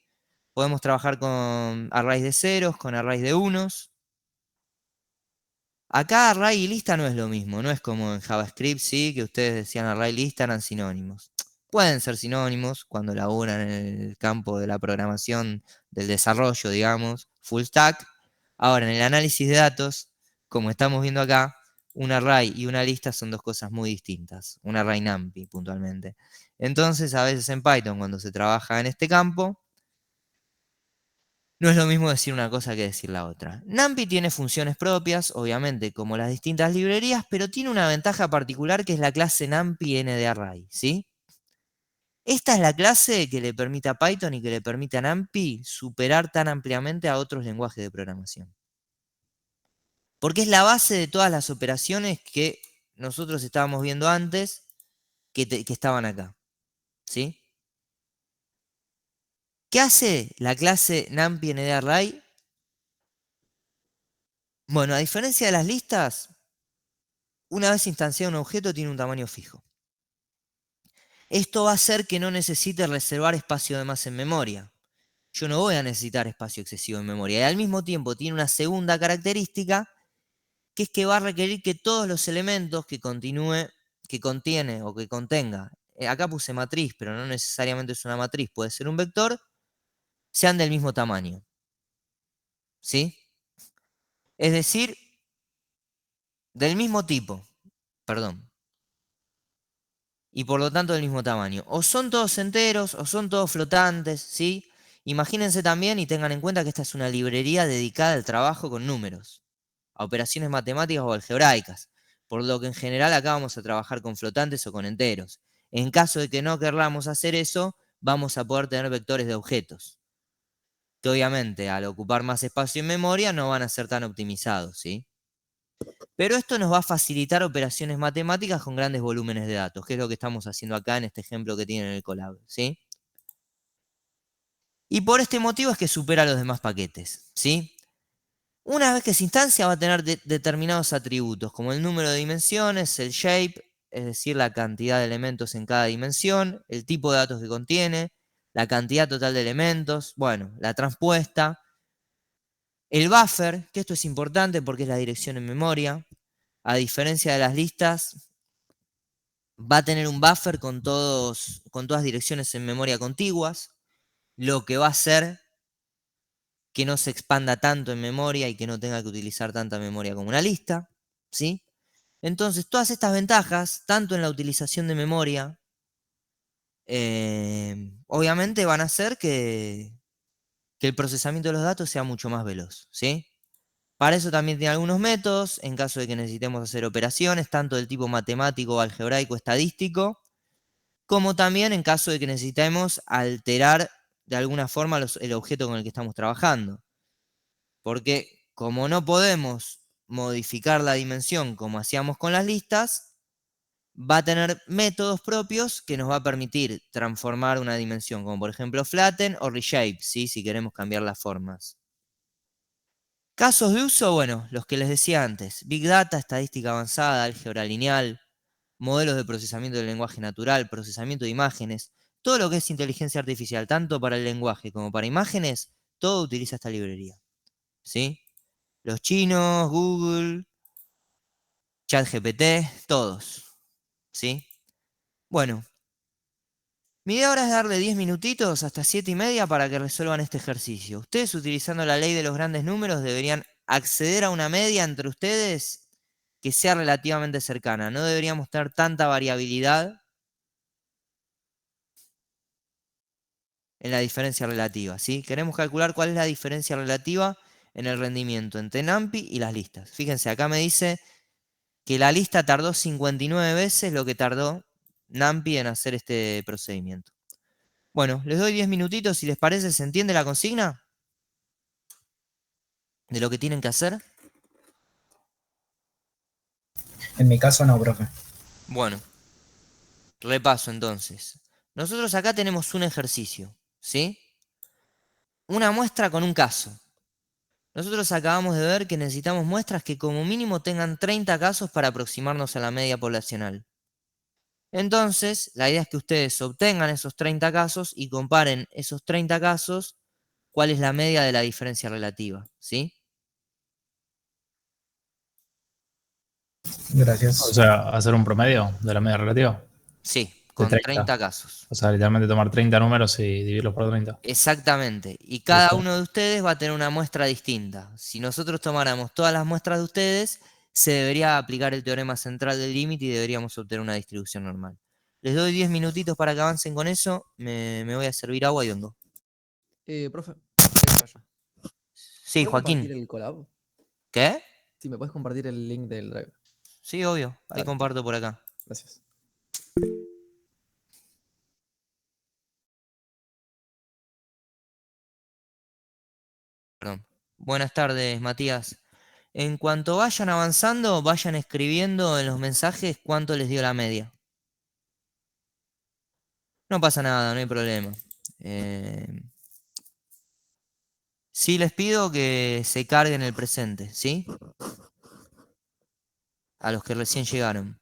Podemos trabajar con arrays de ceros, con arrays de unos. Acá array y lista no es lo mismo, no es como en JavaScript, sí, que ustedes decían array y lista eran sinónimos. Pueden ser sinónimos cuando laburan en el campo de la programación, del desarrollo, digamos, full stack. Ahora, en el análisis de datos, como estamos viendo acá, un array y una lista son dos cosas muy distintas. Un array NumPy, puntualmente. Entonces, a veces en Python, cuando se trabaja en este campo, no es lo mismo decir una cosa que decir la otra. NumPy tiene funciones propias, obviamente, como las distintas librerías, pero tiene una ventaja particular que es la clase NumPy NDArray, ¿sí? Esta es la clase que le permite a Python y que le permite a NumPy superar tan ampliamente a otros lenguajes de programación. Porque es la base de todas las operaciones que nosotros estábamos viendo antes que estaban acá, ¿sí? ¿Qué hace la clase NumPy NDArray? Bueno, a diferencia de las listas, una vez instanciado un objeto tiene un tamaño fijo. Esto va a hacer que no necesite reservar espacio de más en memoria. Yo no voy a necesitar espacio excesivo en memoria. Y al mismo tiempo tiene una segunda característica, que es que va a requerir que todos los elementos que contiene o que contenga, acá puse matriz, pero no necesariamente es una matriz, puede ser un vector, sean del mismo tamaño. ¿Sí? Es decir, del mismo tipo, perdón. Y por lo tanto del mismo tamaño. O son todos enteros o son todos flotantes, ¿sí? Imagínense también y tengan en cuenta que esta es una librería dedicada al trabajo con números, a operaciones matemáticas o algebraicas, por lo que en general acá vamos a trabajar con flotantes o con enteros. En caso de que no querramos hacer eso, vamos a poder tener vectores de objetos, que obviamente al ocupar más espacio en memoria no van a ser tan optimizados, ¿sí? Pero esto nos va a facilitar operaciones matemáticas con grandes volúmenes de datos, que es lo que estamos haciendo acá en este ejemplo que tienen en el Colab, ¿sí? Y por este motivo es que supera los demás paquetes, ¿sí? Una vez que se instancia va a tener determinados atributos, como el número de dimensiones, el shape, es decir, la cantidad de elementos en cada dimensión, el tipo de datos que contiene, la cantidad total de elementos, bueno, la transpuesta, el buffer, que esto es importante porque es la dirección en memoria. A diferencia de las listas, va a tener un buffer con todas direcciones en memoria contiguas, lo que va a hacer que no se expanda tanto en memoria y que no tenga que utilizar tanta memoria como una lista, ¿sí? Entonces, todas estas ventajas, tanto en la utilización de memoria, obviamente van a hacer que el procesamiento de los datos sea mucho más veloz, ¿sí? Para eso también tiene algunos métodos, en caso de que necesitemos hacer operaciones, tanto del tipo matemático, algebraico, estadístico, como también en caso de que necesitemos alterar de alguna forma el objeto con el que estamos trabajando. Porque como no podemos modificar la dimensión como hacíamos con las listas, va a tener métodos propios que nos va a permitir transformar una dimensión, como por ejemplo flatten o reshape, ¿sí? Si queremos cambiar las formas. Casos de uso, bueno, los que les decía antes: Big Data, estadística avanzada, álgebra lineal, modelos de procesamiento del lenguaje natural, procesamiento de imágenes, todo lo que es inteligencia artificial, tanto para el lenguaje como para imágenes, todo utiliza esta librería, ¿sí? Los chinos, Google, ChatGPT, todos, ¿sí? Bueno, mi idea ahora es darle 10 minutitos hasta 7:30 para que resuelvan este ejercicio. Ustedes, utilizando la ley de los grandes números, deberían acceder a una media entre ustedes que sea relativamente cercana. No deberíamos tener tanta variabilidad en la diferencia relativa, ¿sí? Queremos calcular cuál es la diferencia relativa en el rendimiento entre NumPy y las listas. Fíjense, acá me dice que la lista tardó 59 veces lo que tardó NumPy en hacer este procedimiento. Bueno, Bueno, les doy 10 minutitos, si les parece, ¿se entiende la consigna? De lo que tienen que hacer. En mi caso no, profe. Bueno, repaso entonces. Nosotros acá tenemos un ejercicio, ¿sí? Una muestra con un caso. Nosotros acabamos de ver que necesitamos muestras que como mínimo tengan 30 casos para aproximarnos a la media poblacional. Entonces, la idea es que ustedes obtengan esos 30 casos y comparen esos 30 casos, cuál es la media de la diferencia relativa, ¿sí? Gracias. O sea, hacer un promedio de la media relativa. Sí, De con 30. 30 casos. O sea, literalmente tomar 30 números y dividirlos por 30. Exactamente. Y cada Listo. uno de ustedes va a tener una muestra distinta. Si nosotros tomáramos todas las muestras de ustedes, se debería aplicar el teorema central del límite y deberíamos obtener una distribución normal. Les doy 10 minutitos para que avancen con eso. Me voy a servir agua y vengo. Profe, antes que se vaya, Sí, ¿puede compartir Joaquín. el collab? ¿Qué? Sí, ¿me puedes compartir el link del drive? Sí, obvio. Te Dale, comparto por acá. gracias. Perdón. Buenas tardes, Matías. En cuanto vayan avanzando, vayan escribiendo en los mensajes cuánto les dio la media. No pasa nada, no hay problema. Sí les pido que se carguen el presente, ¿sí? A los que recién llegaron.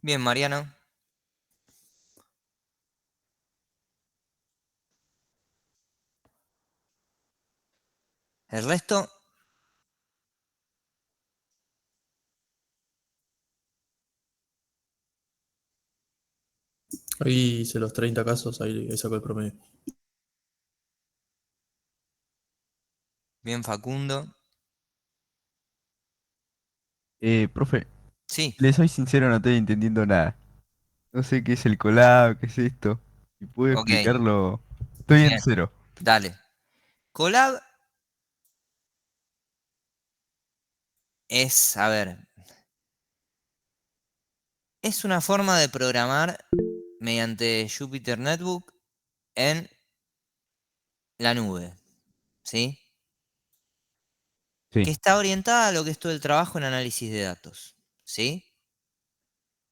Bien, Mariano. El resto, Ahí hice los 30 casos, ahí saco el promedio. bien, Facundo. Profe, Sí, le soy sincero, no estoy entendiendo nada. No sé qué es el collab, qué es esto. Si puede ok, explicarlo, estoy en bien, cero. dale. Colab es, a ver, es una forma de programar mediante Jupyter Notebook en la nube, ¿sí? Que Sí, está orientada a lo que es todo el trabajo en análisis de datos, ¿sí?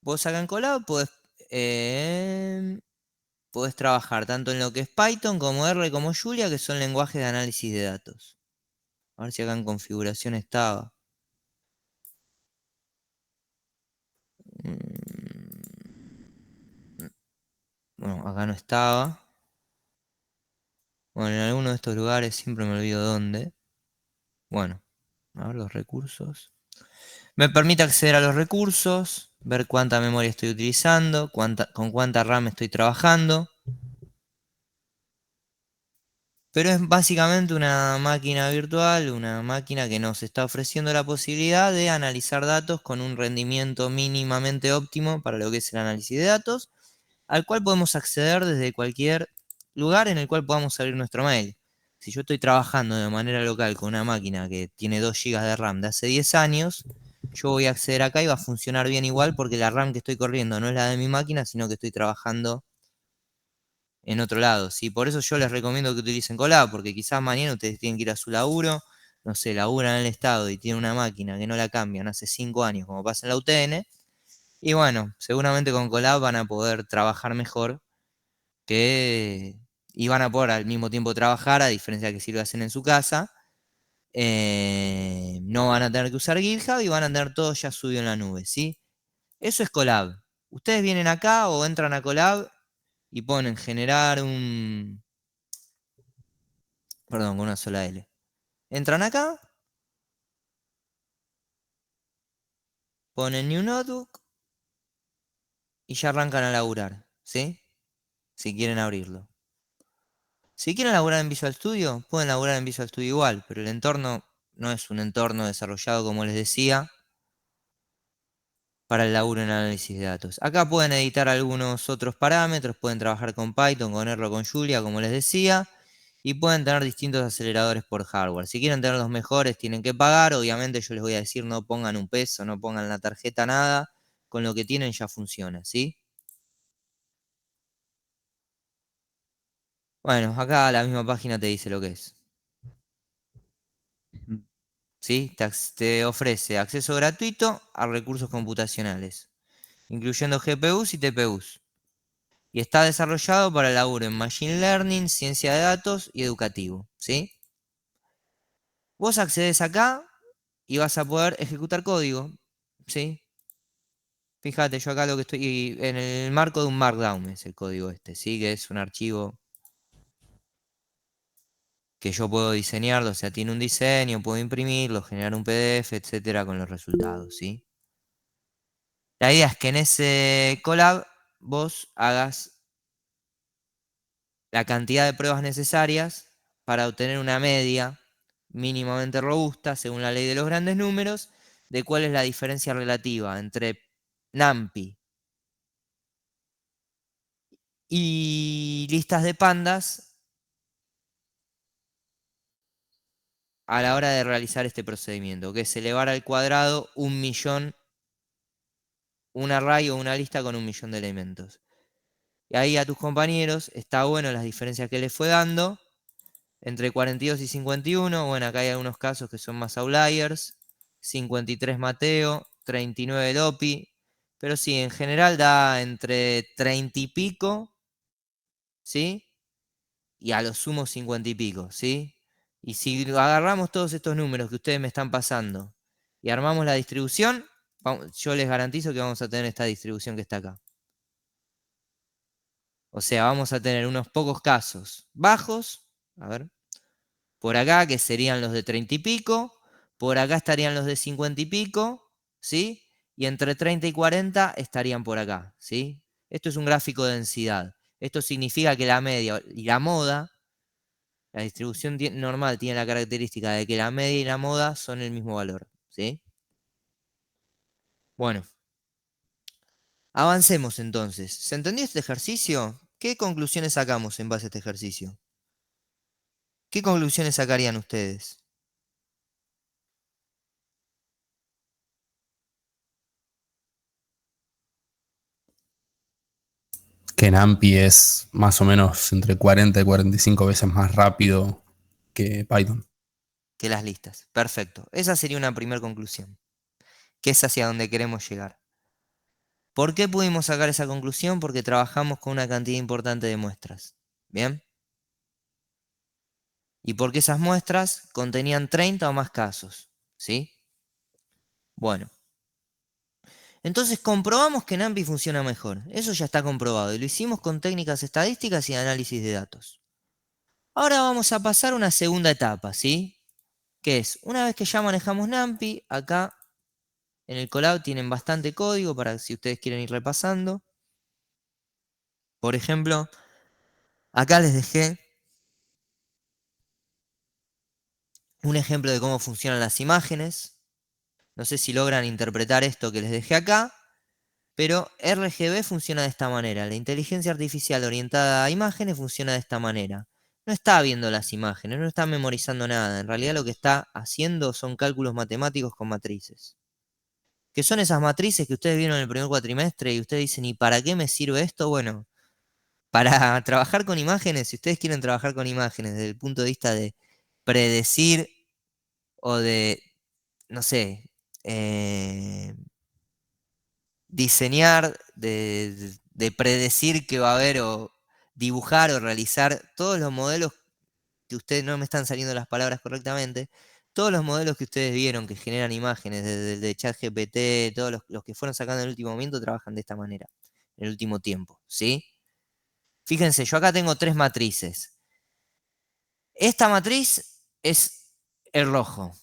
Vos acá en Colab podés trabajar tanto en lo que es Python como R como Julia, que son lenguajes de análisis de datos. A ver si acá en configuración estaba. Mm, Bueno, acá no estaba. Bueno, en alguno de estos lugares siempre me olvido dónde. Bueno, a ver los recursos. Me permite acceder a los recursos, ver cuánta memoria estoy utilizando, con cuánta RAM estoy trabajando. Pero es básicamente una máquina virtual, una máquina que nos está ofreciendo la posibilidad de analizar datos con un rendimiento mínimamente óptimo para lo que es el análisis de datos, al cual podemos acceder desde cualquier lugar en el cual podamos abrir nuestro mail. Si yo estoy trabajando de manera local con una máquina que tiene 2 GB de RAM de hace 10 años, yo voy a acceder acá y va a funcionar bien igual porque la RAM que estoy corriendo no es la de mi máquina, sino que estoy trabajando en otro lado, ¿sí? Por eso yo les recomiendo que utilicen Colab, porque quizás mañana ustedes tienen que ir a su laburo, no sé, laburan en el estado y tienen una máquina que no la cambian hace 5 años, como pasa en la UTN, y bueno, seguramente con Colab van a poder trabajar mejor que... y van a poder al mismo tiempo trabajar, a diferencia de que si lo hacen en su casa, no van a tener que usar GitHub y van a tener todo ya subido en la nube, ¿sí? Eso es Colab. Ustedes vienen acá o entran a Colab y ponen generar un... Perdón, con una sola L. Entran acá, ponen New Notebook y ya arrancan a laburar, ¿sí? Si quieren abrirlo. Si quieren laburar en Visual Studio, pueden laburar en Visual Studio igual, pero el entorno no es un entorno desarrollado, como les decía, para el laburo en análisis de datos. Acá pueden editar algunos otros parámetros, pueden trabajar con Python, con R o con Julia, como les decía, y pueden tener distintos aceleradores por hardware. Si quieren tener los mejores, tienen que pagar. Obviamente yo les voy a decir, no pongan un peso, no pongan la tarjeta, nada. Con lo que tienen ya funciona, ¿sí? Bueno, acá la misma página te dice lo que es. ¿Sí? Te ofrece acceso gratuito a recursos computacionales, incluyendo GPUs y TPUs. Y está desarrollado para el laburo en Machine Learning, ciencia de datos y educativo, ¿sí? Vos accedes acá y vas a poder ejecutar código, ¿sí? Fíjate, yo acá lo que estoy en el marco de un Markdown es el código este, ¿sí? Que es un archivo que yo puedo diseñarlo, o sea, tiene un diseño, puedo imprimirlo, generar un PDF, etcétera, con los resultados, ¿sí? La idea es que en ese collab vos hagas la cantidad de pruebas necesarias para obtener una media mínimamente robusta, según la ley de los grandes números, de cuál es la diferencia relativa entre NumPy y listas de pandas a la hora de realizar este procedimiento, que es elevar al cuadrado un millón, un array o una lista con un millón de elementos. Y ahí a tus compañeros está bueno las diferencias que les fue dando entre 42 y 51. Bueno, acá hay algunos casos que son más outliers. 53 Mateo, 39 Lopi. Pero sí, en general da entre 30 y pico, ¿sí? Y a lo sumo 50 y pico, ¿sí? Y si agarramos todos estos números que ustedes me están pasando y armamos la distribución, yo les garantizo que vamos a tener esta distribución que está acá. O sea, vamos a tener unos pocos casos bajos, a ver, por acá que serían los de 30 y pico, por acá estarían los de 50 y pico, ¿sí? Y entre 30 y 40 estarían por acá, ¿sí? Esto es un gráfico de densidad. Esto significa que la media y la moda, la distribución normal tiene la característica de que la media y la moda son el mismo valor, ¿sí? Bueno, avancemos entonces. ¿Se entendió este ejercicio? ¿Qué conclusiones sacamos en base a este ejercicio? ¿Qué conclusiones sacarían ustedes? Que NumPy es más o menos entre 40 y 45 veces más rápido que Python. Que las listas. Perfecto. Esa sería una primera conclusión, que es hacia donde queremos llegar. ¿Por qué pudimos sacar esa conclusión? Porque trabajamos con una cantidad importante de muestras. ¿Bien? Y porque esas muestras contenían 30 o más casos. ¿Sí? Bueno. Entonces comprobamos que NumPy funciona mejor. Eso ya está comprobado y lo hicimos con técnicas estadísticas y análisis de datos. Ahora vamos a pasar a una segunda etapa, ¿sí? Que es, una vez que ya manejamos NumPy, acá en el Colab tienen bastante código para si ustedes quieren ir repasando. Por ejemplo, acá les dejé un ejemplo de cómo funcionan las imágenes. No sé si logran interpretar esto que les dejé acá, pero RGB funciona de esta manera. La inteligencia artificial orientada a imágenes funciona de esta manera. No está viendo las imágenes, no está memorizando nada. En realidad lo que está haciendo son cálculos matemáticos con matrices. ¿Qué son esas matrices que ustedes vieron en el primer cuatrimestre y ustedes dicen, ¿y para qué me sirve esto? Bueno, para trabajar con imágenes, si ustedes quieren trabajar con imágenes desde el punto de vista de predecir o de, no sé, diseñar, de predecir qué va a haber o dibujar o realizar todos los modelos que ustedes no me están saliendo las palabras correctamente, todos los modelos que ustedes vieron que generan imágenes, desde el de ChatGPT, todos los que fueron sacando en el último momento trabajan de esta manera, en el último tiempo, ¿sí? Fíjense, yo acá tengo 3 matrices. Esta matriz es el rojo.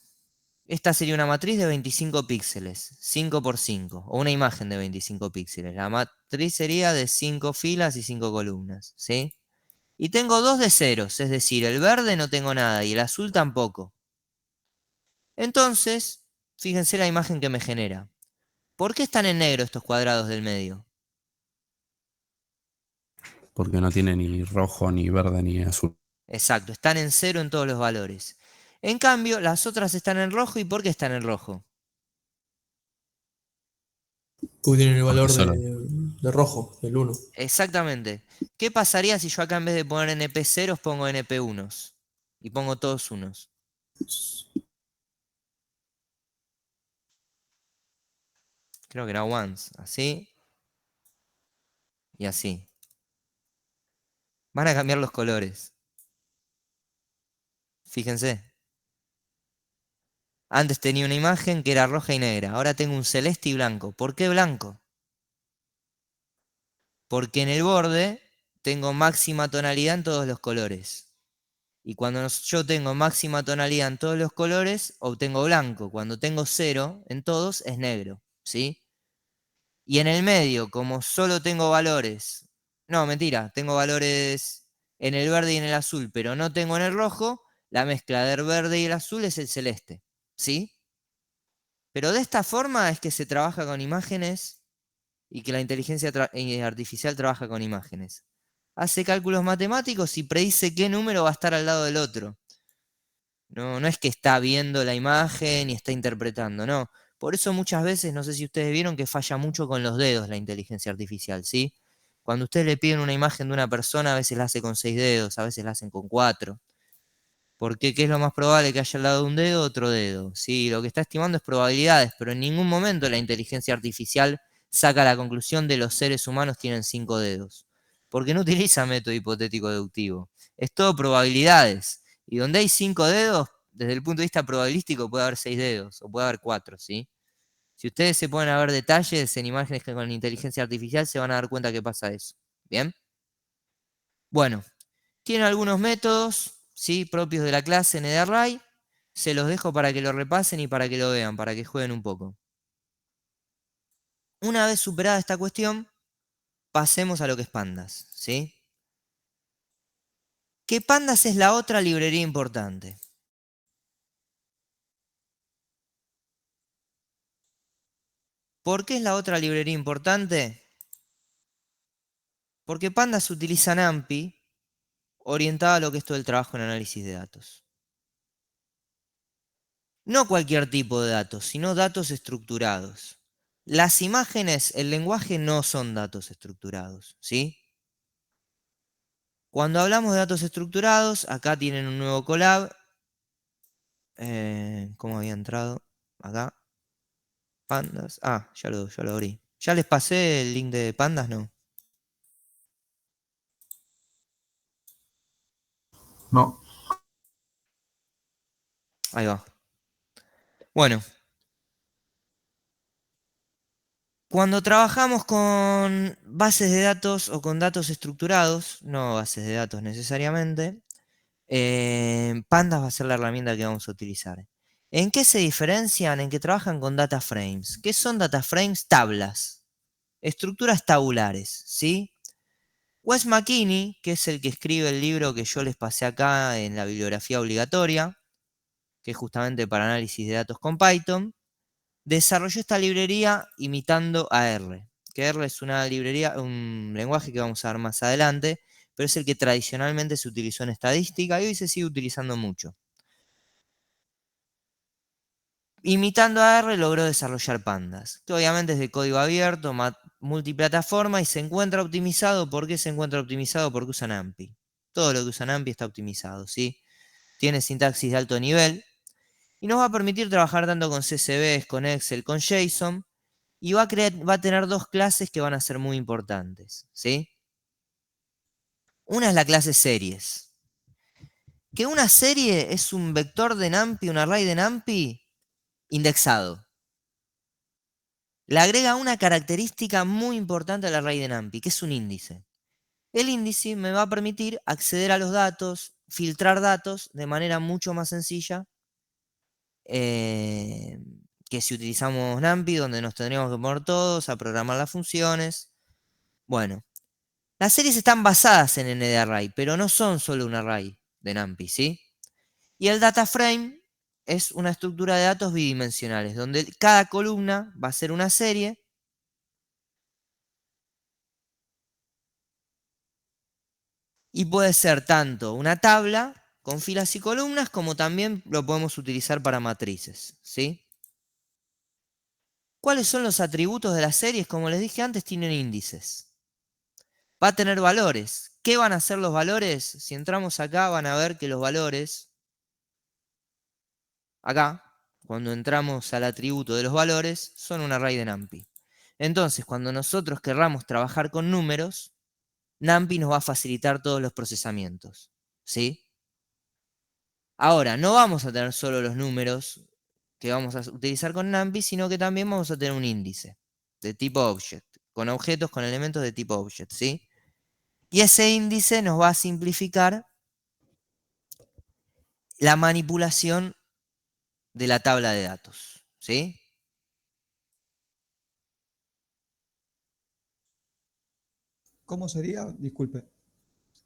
Esta sería una matriz de 25 píxeles, 5 por 5, o una imagen de 25 píxeles. La matriz sería de 5 filas y 5 columnas, ¿sí? Y tengo 2 de ceros, es decir, el verde no tengo nada y el azul tampoco. Entonces, fíjense la imagen que me genera. ¿Por qué están en negro estos cuadrados del medio? Porque no tiene ni rojo, ni verde, ni azul. Exacto, están en 0 en todos los valores. En cambio, las otras están en rojo. ¿Y por qué están en rojo? Porque tienen el valor solo- de rojo, el 1. Exactamente. ¿Qué pasaría si yo acá en vez de poner NP ceros pongo NP unos? Y pongo todos unos. Creo que era ones. Así. Y así. Van a cambiar los colores. Fíjense. Antes tenía una imagen que era roja y negra. Ahora tengo un celeste y blanco. ¿Por qué blanco? Porque en el borde tengo máxima tonalidad en todos los colores. Y cuando yo tengo máxima tonalidad en todos los colores, obtengo blanco. Cuando tengo 0 en todos, es negro. ¿Sí? Y en el medio, como solo tengo valores... No, mentira. Tengo valores en el verde y en el azul, pero no tengo en el rojo. La mezcla del verde y el azul es el celeste. ¿Sí? Pero de esta forma es que se trabaja con imágenes y que la inteligencia artificial trabaja con imágenes. Hace cálculos matemáticos y predice qué número va a estar al lado del otro. No, no es que está viendo la imagen y está interpretando, no. Por eso muchas veces, no sé si ustedes vieron que falla mucho con los dedos la inteligencia artificial, ¿sí? Cuando ustedes le piden una imagen de una persona, a veces la hace con 6 dedos, a veces la hacen con 4. Porque ¿qué es lo más probable? Que haya al lado de un dedo otro dedo. Sí, lo que está estimando es probabilidades, pero en ningún momento la inteligencia artificial saca la conclusión de los seres humanos tienen 5 dedos. Porque no utiliza método hipotético deductivo. Es todo probabilidades. Y donde hay 5 dedos, desde el punto de vista probabilístico puede haber 6 dedos, o puede haber 4, ¿sí? Si ustedes se ponen a ver detalles en imágenes con inteligencia artificial, se van a dar cuenta que pasa eso. ¿Bien? Bueno, tiene algunos métodos, ¿sí?, propios de la clase NetArray. Se los dejo para que lo repasen y para que lo vean, para que jueguen un poco. Una vez superada esta cuestión, pasemos a lo que es Pandas, ¿sí? Que Pandas es la otra librería importante. ¿Por qué es la otra librería importante? Porque Pandas utiliza NumPy orientada a lo que es todo el trabajo en análisis de datos. No cualquier tipo de datos, sino datos estructurados. Las imágenes, el lenguaje no son datos estructurados, ¿sí? Cuando hablamos de datos estructurados, acá tienen un nuevo collab. ¿Cómo había entrado? Acá. Pandas. Ah, ya lo abrí. ¿Ya les pasé el link de Pandas? No. No. Ahí va. Bueno. Cuando trabajamos con bases de datos o con datos estructurados, no bases de datos necesariamente, Pandas va a ser la herramienta que vamos a utilizar. ¿En qué se diferencian? En que trabajan con data frames. ¿Qué son data frames? Tablas. Estructuras tabulares, ¿sí? Wes McKinney, que es el que escribe el libro que yo les pasé acá en la bibliografía obligatoria, que es justamente para análisis de datos con Python, desarrolló esta librería imitando a R, que R es una librería, un lenguaje que vamos a ver más adelante, pero es el que tradicionalmente se utilizó en estadística y hoy se sigue utilizando mucho. Imitando a R logró desarrollar Pandas, que obviamente es de código abierto, multiplataforma y se encuentra optimizado. ¿Por qué se encuentra optimizado? Porque usa NumPy. Todo lo que usa NumPy está optimizado, ¿sí? Tiene sintaxis de alto nivel y nos va a permitir trabajar tanto con CSVs, con Excel, con JSON, y va a tener dos clases que van a ser muy importantes, ¿sí? Una es la clase series. Que una serie es un vector de NumPy, un array de NumPy indexado. Le agrega una característica muy importante al array de NumPy, que es un índice. El índice me va a permitir acceder a los datos, filtrar datos de manera mucho más sencilla que si utilizamos NumPy, donde nos tendríamos que poner todos a programar las funciones. Bueno, las series están basadas en NDArray, pero no son solo un array de NumPy, ¿sí? Y el data frame es una estructura de datos bidimensionales, donde cada columna va a ser una serie. Y puede ser tanto una tabla con filas y columnas, como también lo podemos utilizar para matrices, ¿sí? ¿Cuáles son los atributos de las series? Como les dije antes, tienen índices. Va a tener valores. ¿Qué van a ser los valores? Si entramos acá van a ver que los valores, acá, cuando entramos al atributo de los valores, son un array de NumPy. Entonces, cuando nosotros querramos trabajar con números, NumPy nos va a facilitar todos los procesamientos, ¿sí? Ahora, no vamos a tener solo los números que vamos a utilizar con NumPy, sino que también vamos a tener un índice de tipo object, con objetos, con elementos de tipo object, ¿sí? Y ese índice nos va a simplificar la manipulación de la tabla de datos, ¿sí? ¿Cómo sería? Disculpe.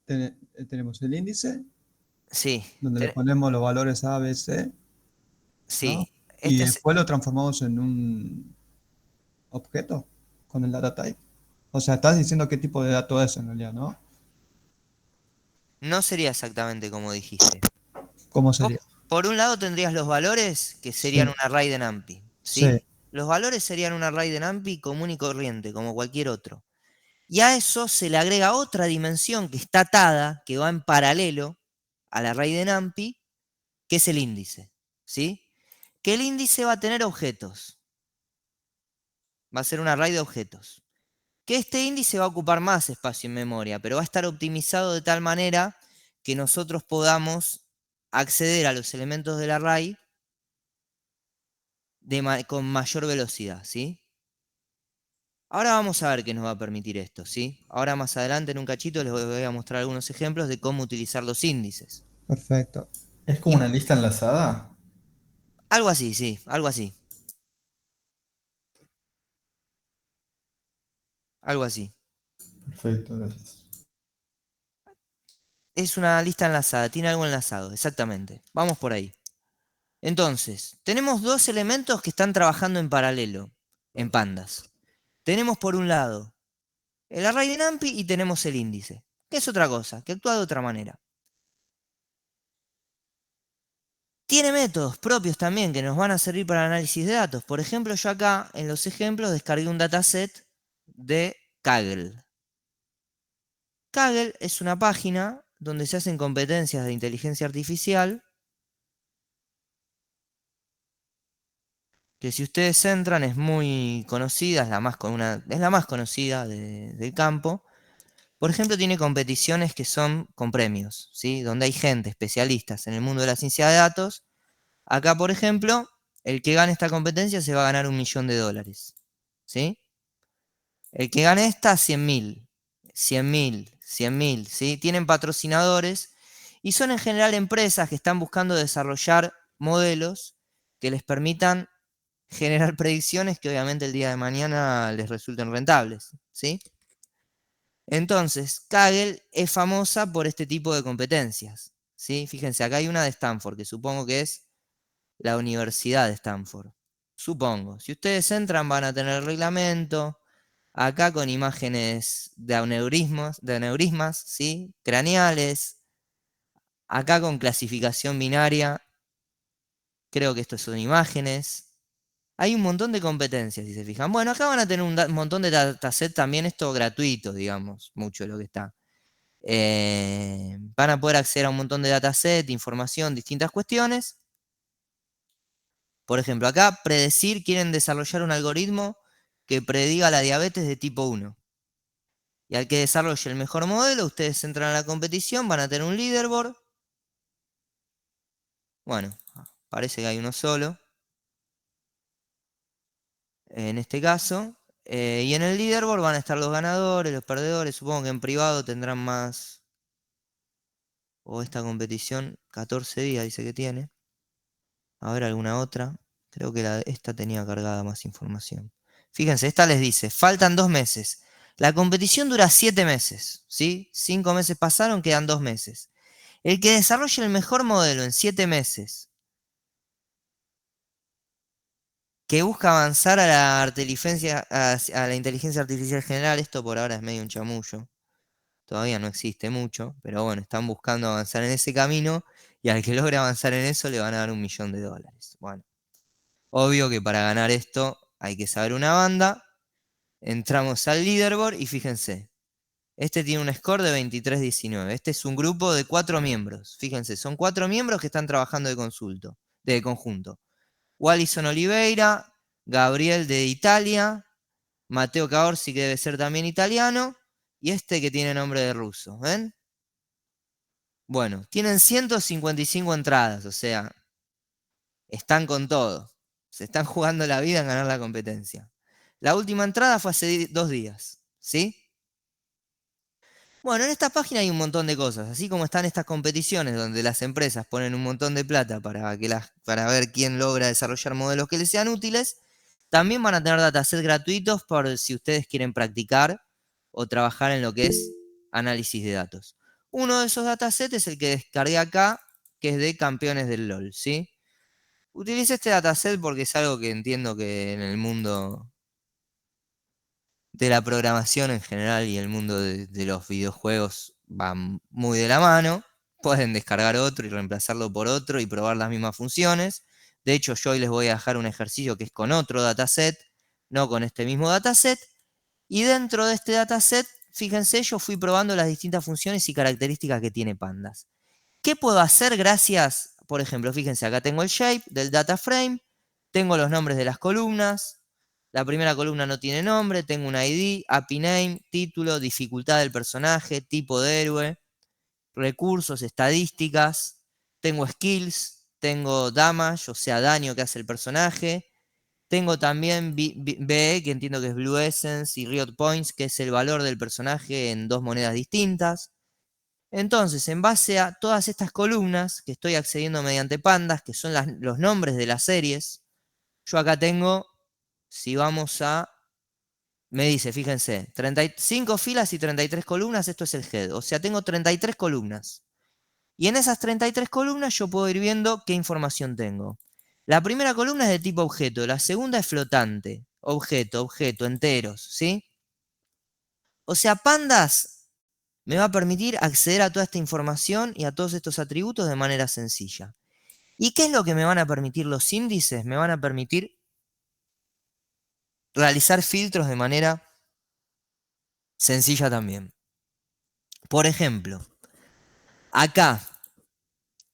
Tenemos el índice, Sí, donde le ponemos los valores A, B, C, ¿no? sí. Y después lo transformamos en un objeto con el data type. O sea, estás diciendo qué tipo de dato es en realidad, ¿no? No sería exactamente como dijiste. ¿Cómo Vos, sería? por un lado tendrías los valores, que serían Sí. un array de NumPy, ¿sí? Sí. Los valores serían un array de NumPy común y corriente, como cualquier otro. Y a eso se le agrega otra dimensión que está atada, que va en paralelo al array de NumPy, que es el índice, ¿sí? Que el índice va a tener objetos. Va a ser un array de objetos. Que este índice va a ocupar más espacio en memoria, pero va a estar optimizado de tal manera que nosotros podamos acceder a los elementos del array con mayor velocidad, ¿sí? Ahora vamos a ver qué nos va a permitir esto, ¿sí? Ahora más adelante en un cachito les voy a mostrar algunos ejemplos de cómo utilizar los índices. Perfecto. ¿Es como una lista enlazada? Algo así, sí, algo así. Algo así. Perfecto, gracias. Es una lista enlazada, tiene algo enlazado, exactamente. Vamos por ahí. Entonces, tenemos dos elementos que están trabajando en paralelo, en pandas. Tenemos por un lado el array de NumPy y tenemos el índice, que es otra cosa, que actúa de otra manera. Tiene métodos propios también que nos van a servir para análisis de datos. Por ejemplo, yo acá en los ejemplos descargué un dataset de Kaggle. Kaggle es una página donde se hacen competencias de inteligencia artificial que si ustedes entran es muy conocida, es la más conocida del campo. Por ejemplo, tiene competiciones que son con premios, ¿sí? Donde hay gente, especialistas en el mundo de la ciencia de datos. Acá, por ejemplo, el que gane esta competencia se va a ganar $1.000.000, ¿sí? El que gane esta, 100.000, 100.000, 100.000, ¿sí? Tienen patrocinadores y son en general empresas que están buscando desarrollar modelos que les permitan generar predicciones que obviamente el día de mañana les resulten rentables, ¿sí? Entonces, Kaggle es famosa por este tipo de competencias, ¿sí? Fíjense, acá hay una de Stanford, que supongo que es la Universidad de Stanford. Supongo. Si ustedes entran van a tener el reglamento, acá con imágenes de aneurismas, ¿sí? Craneales, acá con clasificación binaria, creo que estos son imágenes. Hay un montón de competencias, si se fijan. Bueno, acá van a tener un montón de dataset también, esto gratuito, digamos, mucho de lo que está. Van a poder acceder a un montón de dataset, información, distintas cuestiones. Por ejemplo, acá quieren desarrollar un algoritmo que prediga la diabetes de tipo 1. Y al que desarrolle el mejor modelo, ustedes entran a la competición, van a tener un leaderboard. Bueno, parece que hay uno solo. En este caso. Y en el leaderboard van a estar los ganadores, los perdedores. Supongo que en privado tendrán más. O esta competición, 14 días dice que tiene. A ver alguna otra. Creo que esta tenía cargada más información. Fíjense, esta les dice, faltan 2 meses. La competición dura 7 meses, ¿sí? 5 meses pasaron, quedan 2 meses. El que desarrolle el mejor modelo en 7 meses, que busca avanzar a la inteligencia artificial general, esto por ahora es medio un chamullo. Todavía no existe mucho, pero bueno, están buscando avanzar en ese camino y al que logre avanzar en eso le van a dar $1.000.000. Bueno, obvio que para ganar esto hay que saber una banda. Entramos al leaderboard y fíjense, este tiene un score de 23-19. Este es un grupo de 4 miembros. Fíjense, son 4 miembros que están trabajando de conjunto. Wallison Oliveira, Gabriel de Italia, Matteo Caorsi, que debe ser también italiano, y este que tiene nombre de ruso. ¿Ven? Bueno, tienen 155 entradas, o sea, están con todo. Se están jugando la vida en ganar la competencia. La última entrada fue hace 2 días, ¿sí? Bueno, en esta página hay un montón de cosas, así como están estas competiciones donde las empresas ponen un montón de plata para ver quién logra desarrollar modelos que les sean útiles. También van a tener datasets gratuitos por si ustedes quieren practicar o trabajar en lo que es análisis de datos. Uno de esos datasets es el que descargué acá, que es de campeones del LOL, ¿sí? Utilicé este dataset porque es algo que entiendo que en el mundo de la programación en general y el mundo de los videojuegos van muy de la mano. Pueden descargar otro y reemplazarlo por otro y probar las mismas funciones. De hecho, yo hoy les voy a dejar un ejercicio que es con otro dataset, no con este mismo dataset. Y dentro de este dataset, fíjense, yo fui probando las distintas funciones y características que tiene Pandas. ¿Qué puedo hacer gracias? Por ejemplo, fíjense, acá tengo el shape del data frame, tengo los nombres de las columnas. La primera columna no tiene nombre, tengo un ID, API name, título, dificultad del personaje, tipo de héroe, recursos, estadísticas, tengo skills, tengo damage, o sea, daño que hace el personaje, Tengo también BE, que entiendo que es Blue Essence, y Riot Points, que es el valor del personaje en 2 monedas distintas. Entonces, en base a todas estas columnas que estoy accediendo mediante pandas, que son los nombres de las series, yo acá tengo, si vamos a, me dice, fíjense, 35 filas y 33 columnas, esto es el head. O sea, tengo 33 columnas. Y en esas 33 columnas yo puedo ir viendo qué información tengo. La primera columna es de tipo objeto, la segunda es flotante. Objeto, objeto, enteros, ¿sí? O sea, pandas me va a permitir acceder a toda esta información y a todos estos atributos de manera sencilla. ¿Y qué es lo que me van a permitir los índices? Me van a permitir realizar filtros de manera sencilla también. Por ejemplo, acá,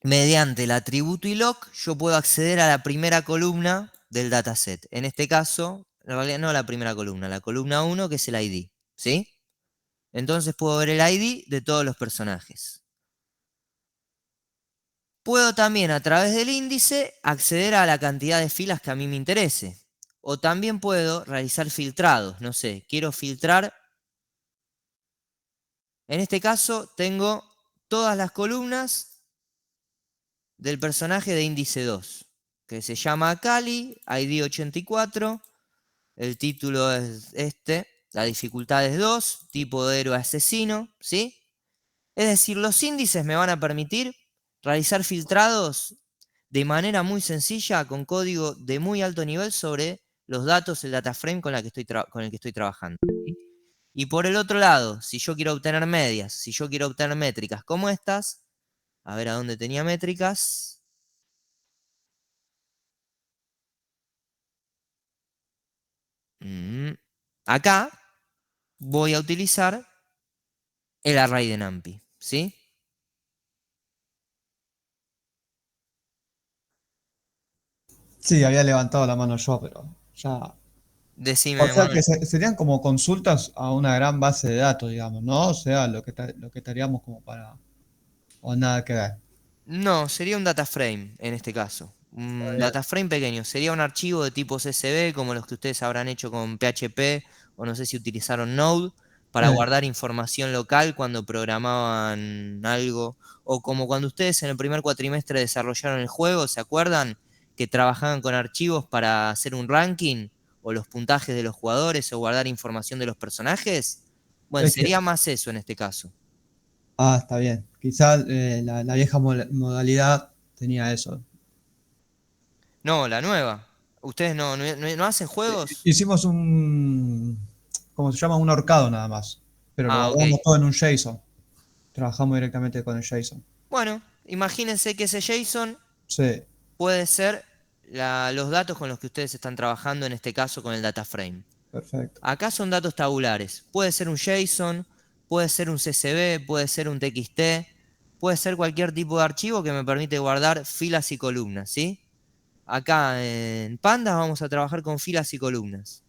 mediante el atributo iLoc, yo puedo acceder a la primera columna del dataset. En este caso, en realidad no la primera columna, la columna 1, que es el ID, ¿sí? Entonces puedo ver el ID de todos los personajes. Puedo también, a través del índice, acceder a la cantidad de filas que a mí me interese. O también puedo realizar filtrados. No sé, quiero filtrar. En este caso, tengo todas las columnas del personaje de índice 2, que se llama Kali, ID 84. El título es este. La dificultad es 2, tipo de héroe asesino, ¿sí? Es decir, los índices me van a permitir realizar filtrados de manera muy sencilla, con código de muy alto nivel sobre los datos, el data frame con el que estoy trabajando. Y por el otro lado, si yo quiero obtener medias, si yo quiero obtener métricas como estas, a ver a dónde tenía métricas. Acá voy a utilizar el array de NumPy, ¿sí? Sí, había levantado la mano yo, pero ya. Decime, O sea que Manuel. serían como consultas a una gran base de datos, digamos, ¿no? O sea, lo que estaríamos como para. O nada que ver. No, sería un data frame en este caso. Un data frame pequeño. Sería un archivo de tipo CSV, como los que ustedes habrán hecho con PHP, o no sé si utilizaron Node, para guardar información local cuando programaban algo. O como cuando ustedes en el primer cuatrimestre desarrollaron el juego, ¿se acuerdan? Que trabajaban con archivos para hacer un ranking, o los puntajes de los jugadores, o guardar información de los personajes. Bueno, Es que, sería más eso en este caso. está bien. Quizás la vieja modalidad tenía eso. No, la nueva. ¿Ustedes no hacen juegos? Hicimos ¿cómo se llama? Un horcado nada más. Pero lo Ah, ok. guardamos todo en un JSON. Trabajamos directamente con el JSON. Bueno, imagínense que ese JSON Sí, puede ser los datos con los que ustedes están trabajando, en este caso con el data frame. perfecto. Acá son datos tabulares. Puede ser un JSON, puede ser un CSV, puede ser un TXT, puede ser cualquier tipo de archivo que me permite guardar filas y columnas, ¿sí? Acá en Pandas vamos a trabajar con filas y columnas.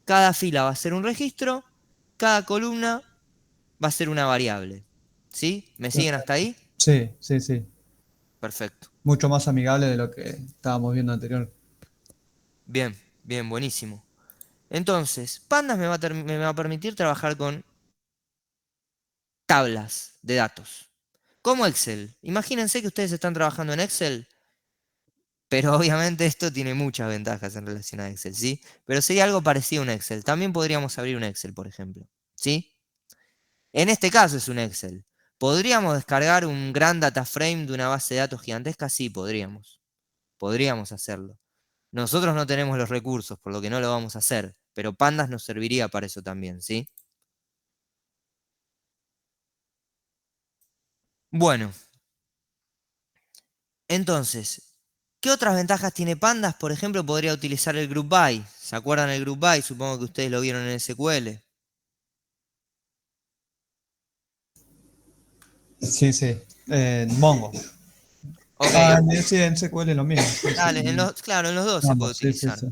Cada fila va a ser un registro, cada columna va a ser una variable. ¿Sí? ¿Me siguen hasta ahí? Sí, sí, sí. Perfecto. Mucho más amigable de lo que estábamos viendo anterior. Bien, bien, buenísimo. Entonces, Pandas me va a permitir trabajar con tablas de datos. Como Excel. Imagínense que ustedes están trabajando en Excel, pero obviamente esto tiene muchas ventajas en relación a Excel, ¿sí? Pero sería algo parecido a un Excel. También podríamos abrir un Excel, por ejemplo. ¿Sí? En este caso es un Excel. ¿Podríamos descargar un gran data frame de una base de datos gigantesca? Sí, podríamos. Podríamos hacerlo. Nosotros no tenemos los recursos, por lo que no lo vamos a hacer, pero Pandas nos serviría para eso también, ¿sí? Bueno, entonces, ¿qué otras ventajas tiene Pandas? Por ejemplo, podría utilizar el Group By. ¿Se acuerdan del Group By? Supongo que ustedes lo vieron en SQL. Sí, sí. Mongo. Ok, Sí, en SQL lo mismo. Sí, dale, sí. claro, en los dos se puede Ambos, sí, sí, utilizar. sí.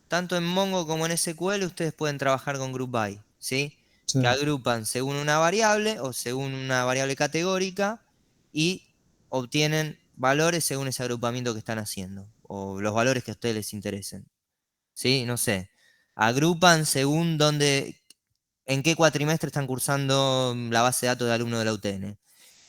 Tanto en Mongo como en SQL ustedes pueden trabajar con Group By, ¿sí? Sí. Que agrupan según una variable o según una variable categórica y obtienen valores según ese agrupamiento que están haciendo o los valores que a ustedes les interesen. ¿sí? No sé. Agrupan según en qué cuatrimestre están cursando la base de datos de alumnos de la UTN.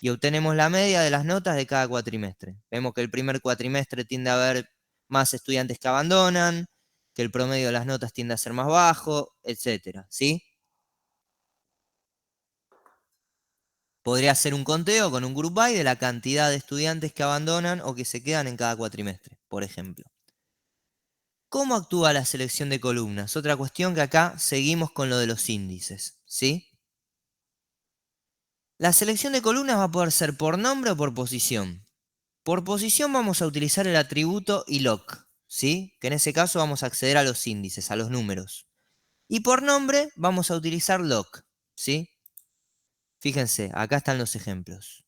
Y obtenemos la media de las notas de cada cuatrimestre. Vemos que el primer cuatrimestre tiende a haber más estudiantes que abandonan, que el promedio de las notas tiende a ser más bajo, etcétera, ¿sí? Podría hacer un conteo con un group by de la cantidad de estudiantes que abandonan o que se quedan en cada cuatrimestre, por ejemplo. ¿Cómo actúa la selección de columnas? Otra cuestión que acá seguimos con lo de los índices, ¿sí? La selección de columnas va a poder ser por nombre o por posición. Por posición vamos a utilizar el atributo iloc, ¿sí? Que en ese caso vamos a acceder a los índices, a los números. Y por nombre vamos a utilizar loc, ¿sí? Fíjense, acá están los ejemplos.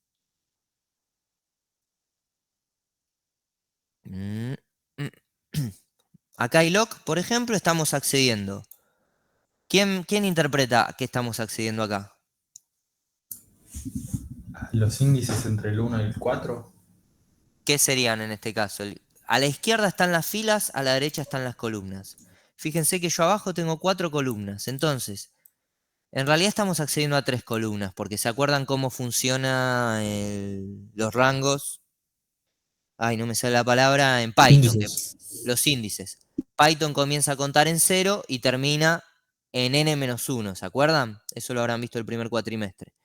Acá iloc, por ejemplo, estamos accediendo. ¿Quién interpreta que estamos accediendo acá? Los índices entre el 1 y el 4. ¿Qué serían en este caso? A la izquierda están las filas, a la derecha están las columnas. Fíjense que yo abajo tengo 4 columnas. Entonces, en realidad estamos accediendo a 3 columnas, porque ¿se acuerdan cómo funciona los rangos? Ay, no me sale la palabra en Python. Los índices. Python comienza a contar en 0 y termina en n-1, ¿se acuerdan? Eso lo habrán visto el primer cuatrimestre.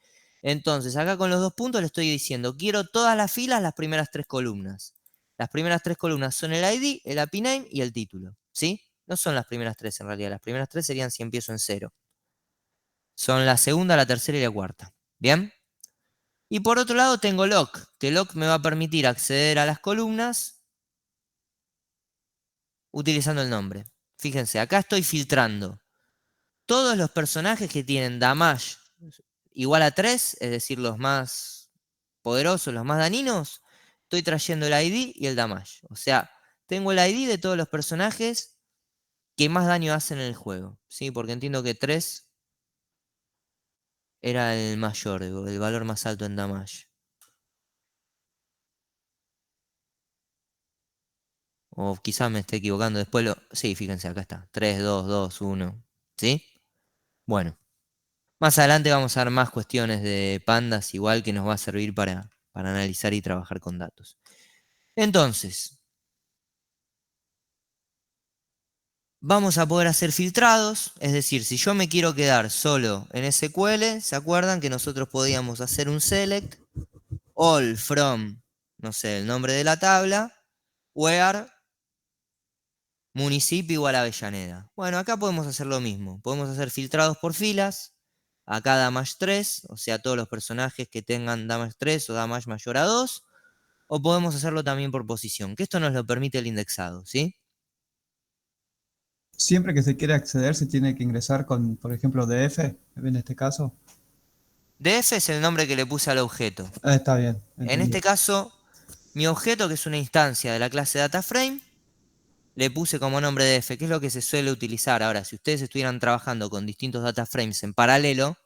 Entonces, acá con los 2 puntos le estoy diciendo, quiero todas las filas, las primeras 3 columnas. Las primeras 3 columnas son el ID, el API name y el título, ¿sí? No son las primeras 3 en realidad, las primeras 3 serían si empiezo en 0. Son la segunda, la tercera y la cuarta, ¿bien? Y por otro lado tengo loc, que loc me va a permitir acceder a las columnas utilizando el nombre. Fíjense, acá estoy filtrando todos los personajes que tienen damage igual a 3, es decir, los más poderosos, los más dañinos, estoy trayendo el ID y el damage. O sea, tengo el ID de todos los personajes que más daño hacen en el juego, ¿sí? Porque entiendo que 3 era el mayor, el valor más alto en damage. O quizás me esté equivocando. Después sí, fíjense, acá está. 3, 2, 2, 1. ¿Sí? Bueno. Más adelante vamos a ver más cuestiones de pandas, igual que nos va a servir para analizar y trabajar con datos. Entonces, vamos a poder hacer filtrados. Es decir, si yo me quiero quedar solo en SQL, ¿se acuerdan que nosotros podíamos hacer un select all from, no sé, el nombre de la tabla, where municipio igual a Avellaneda? Bueno, acá podemos hacer lo mismo. Podemos hacer filtrados por filas. Acá damage 3, o sea, todos los personajes que tengan damage 3 o damage mayor a 2. O podemos hacerlo también por posición, que esto nos lo permite el indexado, ¿sí? Siempre que se quiere acceder se tiene que ingresar con, por ejemplo, DF, en este caso. df es el nombre que le puse al objeto. Ah, está bien. En Entendido. este caso, mi objeto, que es una instancia de la clase DataFrame, le puse como nombre df, que es lo que se suele utilizar. Ahora, si ustedes estuvieran trabajando con distintos DataFrames en paralelo,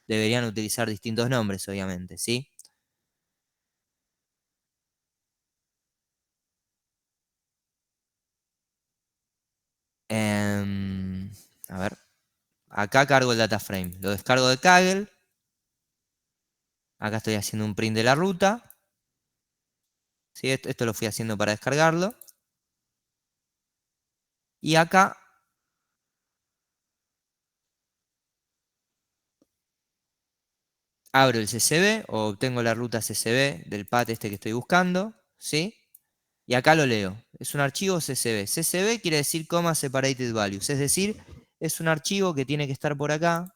deberían utilizar distintos nombres, obviamente, ¿sí? A ver. Acá cargo el DataFrame. Lo descargo de Kaggle. Acá estoy haciendo un print de la ruta. ¿Sí? Esto lo fui haciendo para descargarlo. Y acá abro el CSV o obtengo la ruta CSV del path este que estoy buscando, ¿sí? Y acá lo leo. Es un archivo CSV. CSV quiere decir comma separated values, es decir, es un archivo que tiene que estar por acá.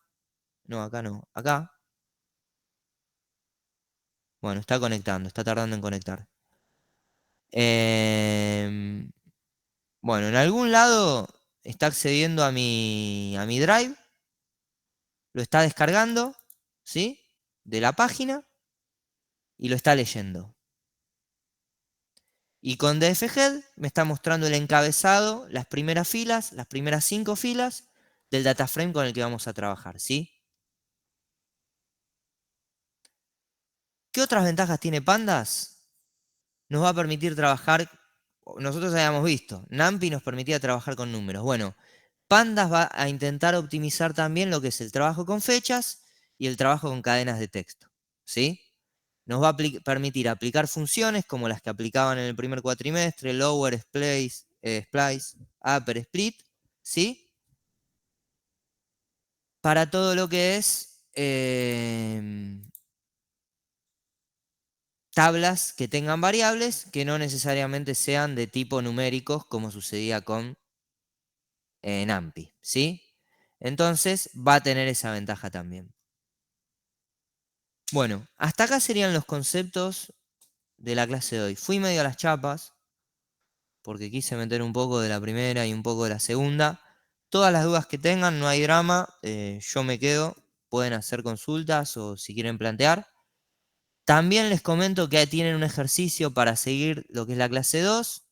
No, acá no, acá. Bueno, está conectando, está tardando en conectar. Bueno, en algún lado está accediendo a mi drive. Lo está descargando, ¿sí? De la página. Y lo está leyendo. Y con dfhead me está mostrando el encabezado, las primeras filas, las primeras 5 filas del dataframe con el que vamos a trabajar, ¿sí? ¿Qué otras ventajas tiene Pandas? Nos va a permitir trabajar nosotros habíamos visto, NumPy nos permitía trabajar con números. Bueno, Pandas va a intentar optimizar también lo que es el trabajo con fechas y el trabajo con cadenas de texto, ¿sí? Nos va a permitir aplicar funciones como las que aplicaban en el primer cuatrimestre, lower, splice, upper, split, ¿sí? Para todo lo que es tablas que tengan variables que no necesariamente sean de tipo numéricos como sucedía con NumPy, ¿sí? Entonces va a tener esa ventaja también. Bueno, hasta acá serían los conceptos de la clase de hoy. Fui medio a las chapas, porque quise meter un poco de la primera y un poco de la segunda. Todas las dudas que tengan, no hay drama, yo me quedo, pueden hacer consultas o si quieren plantear. También les comento que tienen un ejercicio para seguir lo que es la clase 2,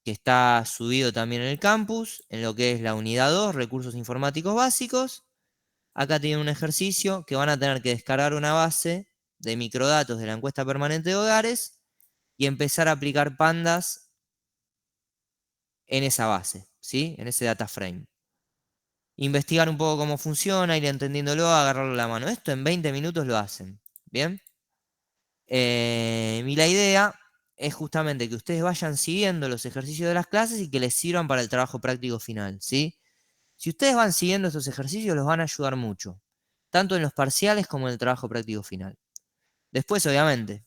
que está subido también en el campus, en lo que es la unidad 2, recursos informáticos básicos. Acá tienen un ejercicio que van a tener que descargar una base de microdatos de la encuesta permanente de hogares y empezar a aplicar pandas en esa base, ¿sí? En ese data frame. Investigar un poco cómo funciona, ir entendiéndolo, agarrarlo a la mano. Esto en 20 minutos lo hacen, ¿bien? Y la idea es justamente que ustedes vayan siguiendo los ejercicios de las clases y que les sirvan para el trabajo práctico final, ¿sí? Si ustedes van siguiendo estos ejercicios, los van a ayudar mucho, tanto en los parciales como en el trabajo práctico final. Después, obviamente,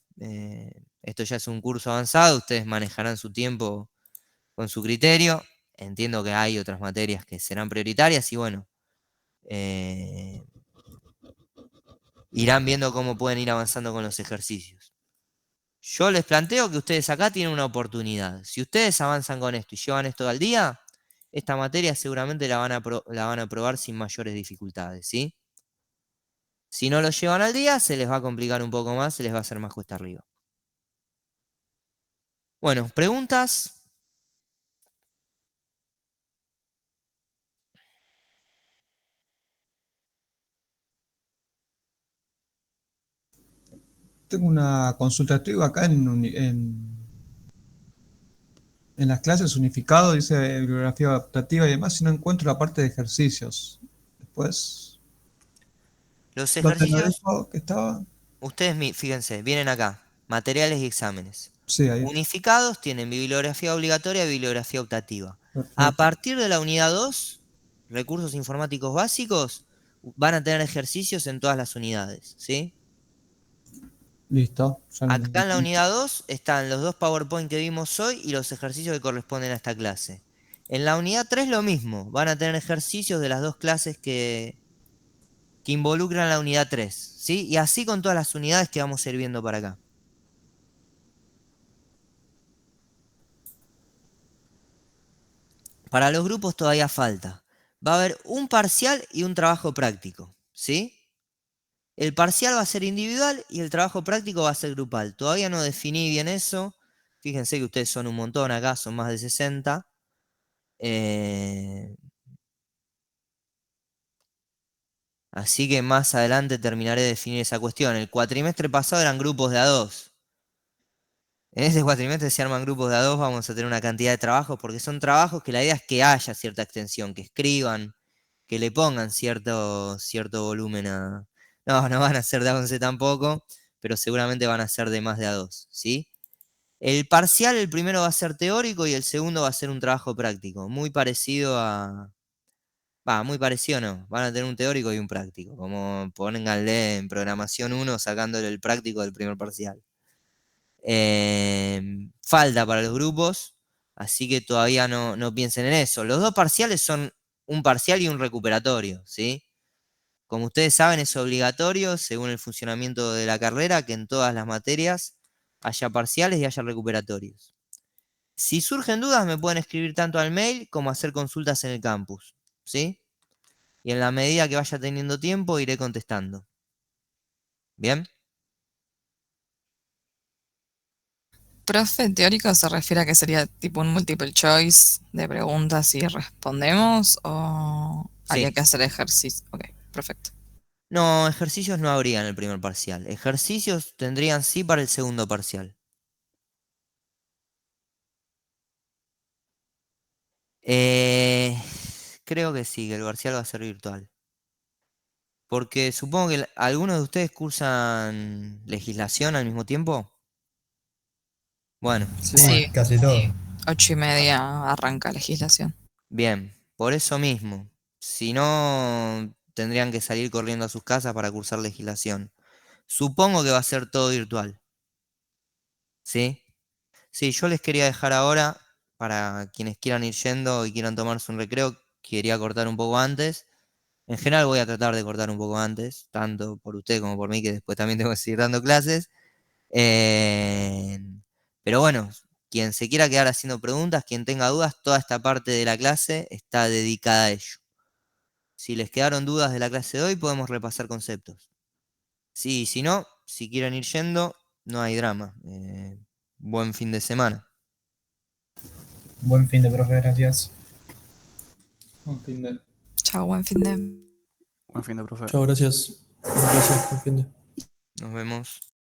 esto ya es un curso avanzado, ustedes manejarán su tiempo con su criterio. Entiendo que hay otras materias que serán prioritarias y bueno, irán viendo cómo pueden ir avanzando con los ejercicios. Yo les planteo que ustedes acá tienen una oportunidad. Si ustedes avanzan con esto y llevan esto al día, esta materia seguramente la van a aprobar sin mayores dificultades, ¿sí? Si no lo llevan al día, se les va a complicar un poco más, se les va a hacer más cuesta arriba. Bueno, ¿preguntas? Tengo una consulta. Estoy acá en las clases unificado, dice bibliografía adaptativa y demás, y no encuentro la parte de ejercicios. Después, Los ¿dónde lo ejercicios, dijo que estaba? ustedes fíjense, vienen acá, materiales y exámenes. Sí, ahí. Unificados tienen bibliografía obligatoria y bibliografía optativa. A Perfecto. partir de la unidad 2, recursos informáticos básicos, van a tener ejercicios en todas las unidades, ¿sí? Listo. Ya Acá en la unidad 2 están los 2 PowerPoint que vimos hoy y los ejercicios que corresponden a esta clase. En la unidad 3 lo mismo, van a tener ejercicios de las 2 clases que involucran la unidad 3, ¿sí? Y así con todas las unidades que vamos a ir viendo para acá. Para los grupos todavía falta. Va a haber un parcial y un trabajo práctico, ¿sí? El parcial va a ser individual y el trabajo práctico va a ser grupal. Todavía no definí bien eso. Fíjense que ustedes son un montón acá, son más de 60. Así que más adelante terminaré de definir esa cuestión. El cuatrimestre pasado eran grupos de A2. En este cuatrimestre se arman grupos de A2, vamos a tener una cantidad de trabajos, porque son trabajos que la idea es que haya cierta extensión, que escriban, que le pongan cierto volumen a... No, no van a ser de A11 tampoco, pero seguramente van a ser de más de A2, ¿sí? El parcial, el primero va a ser teórico y el segundo va a ser un trabajo práctico, muy parecido a... muy parecido no, van a tener un teórico y un práctico, como pónganle en programación 1 sacándole el práctico del primer parcial. Falta para los grupos, así que todavía no piensen en eso. Los 2 parciales son un parcial y un recuperatorio, ¿sí? Como ustedes saben, es obligatorio, según el funcionamiento de la carrera, que en todas las materias haya parciales y haya recuperatorios. Si surgen dudas, me pueden escribir tanto al mail como hacer consultas en el campus, ¿sí? Y en la medida que vaya teniendo tiempo, iré contestando. ¿Bien? Profe, teórico se refiere a que sería tipo un multiple choice de preguntas y respondemos o habría Sí. que hacer ejercicio. Ok, perfecto. No, ejercicios no habría en el primer parcial. Ejercicios tendrían sí para el segundo parcial. Creo que sí, que el parcial va a ser virtual. Porque supongo que algunos de ustedes cursan legislación al mismo tiempo. Bueno, Sí, Casi todo. 8:30 arranca legislación. bien, por eso mismo. Si no, tendrían que salir corriendo a sus casas para cursar legislación. Supongo que va a ser todo virtual. ¿Sí? Sí, yo les quería dejar ahora, para quienes quieran ir yendo y quieran tomarse un recreo, quería cortar un poco antes. En general voy a tratar de cortar un poco antes, tanto por usted como por mí, que después también tengo que seguir dando clases. Eh, pero bueno, quien se quiera quedar haciendo preguntas, quien tenga dudas, toda esta parte de la clase está dedicada a ello. Si les quedaron dudas de la clase de hoy, podemos repasar conceptos. Sí, si no, si quieren ir yendo, no hay drama. Buen fin de semana. Buen fin de profe, gracias. Un fin de- Chao, buen fin de. Buen fin de profe. Chao, gracias. Gracias, buen fin de. Nos vemos.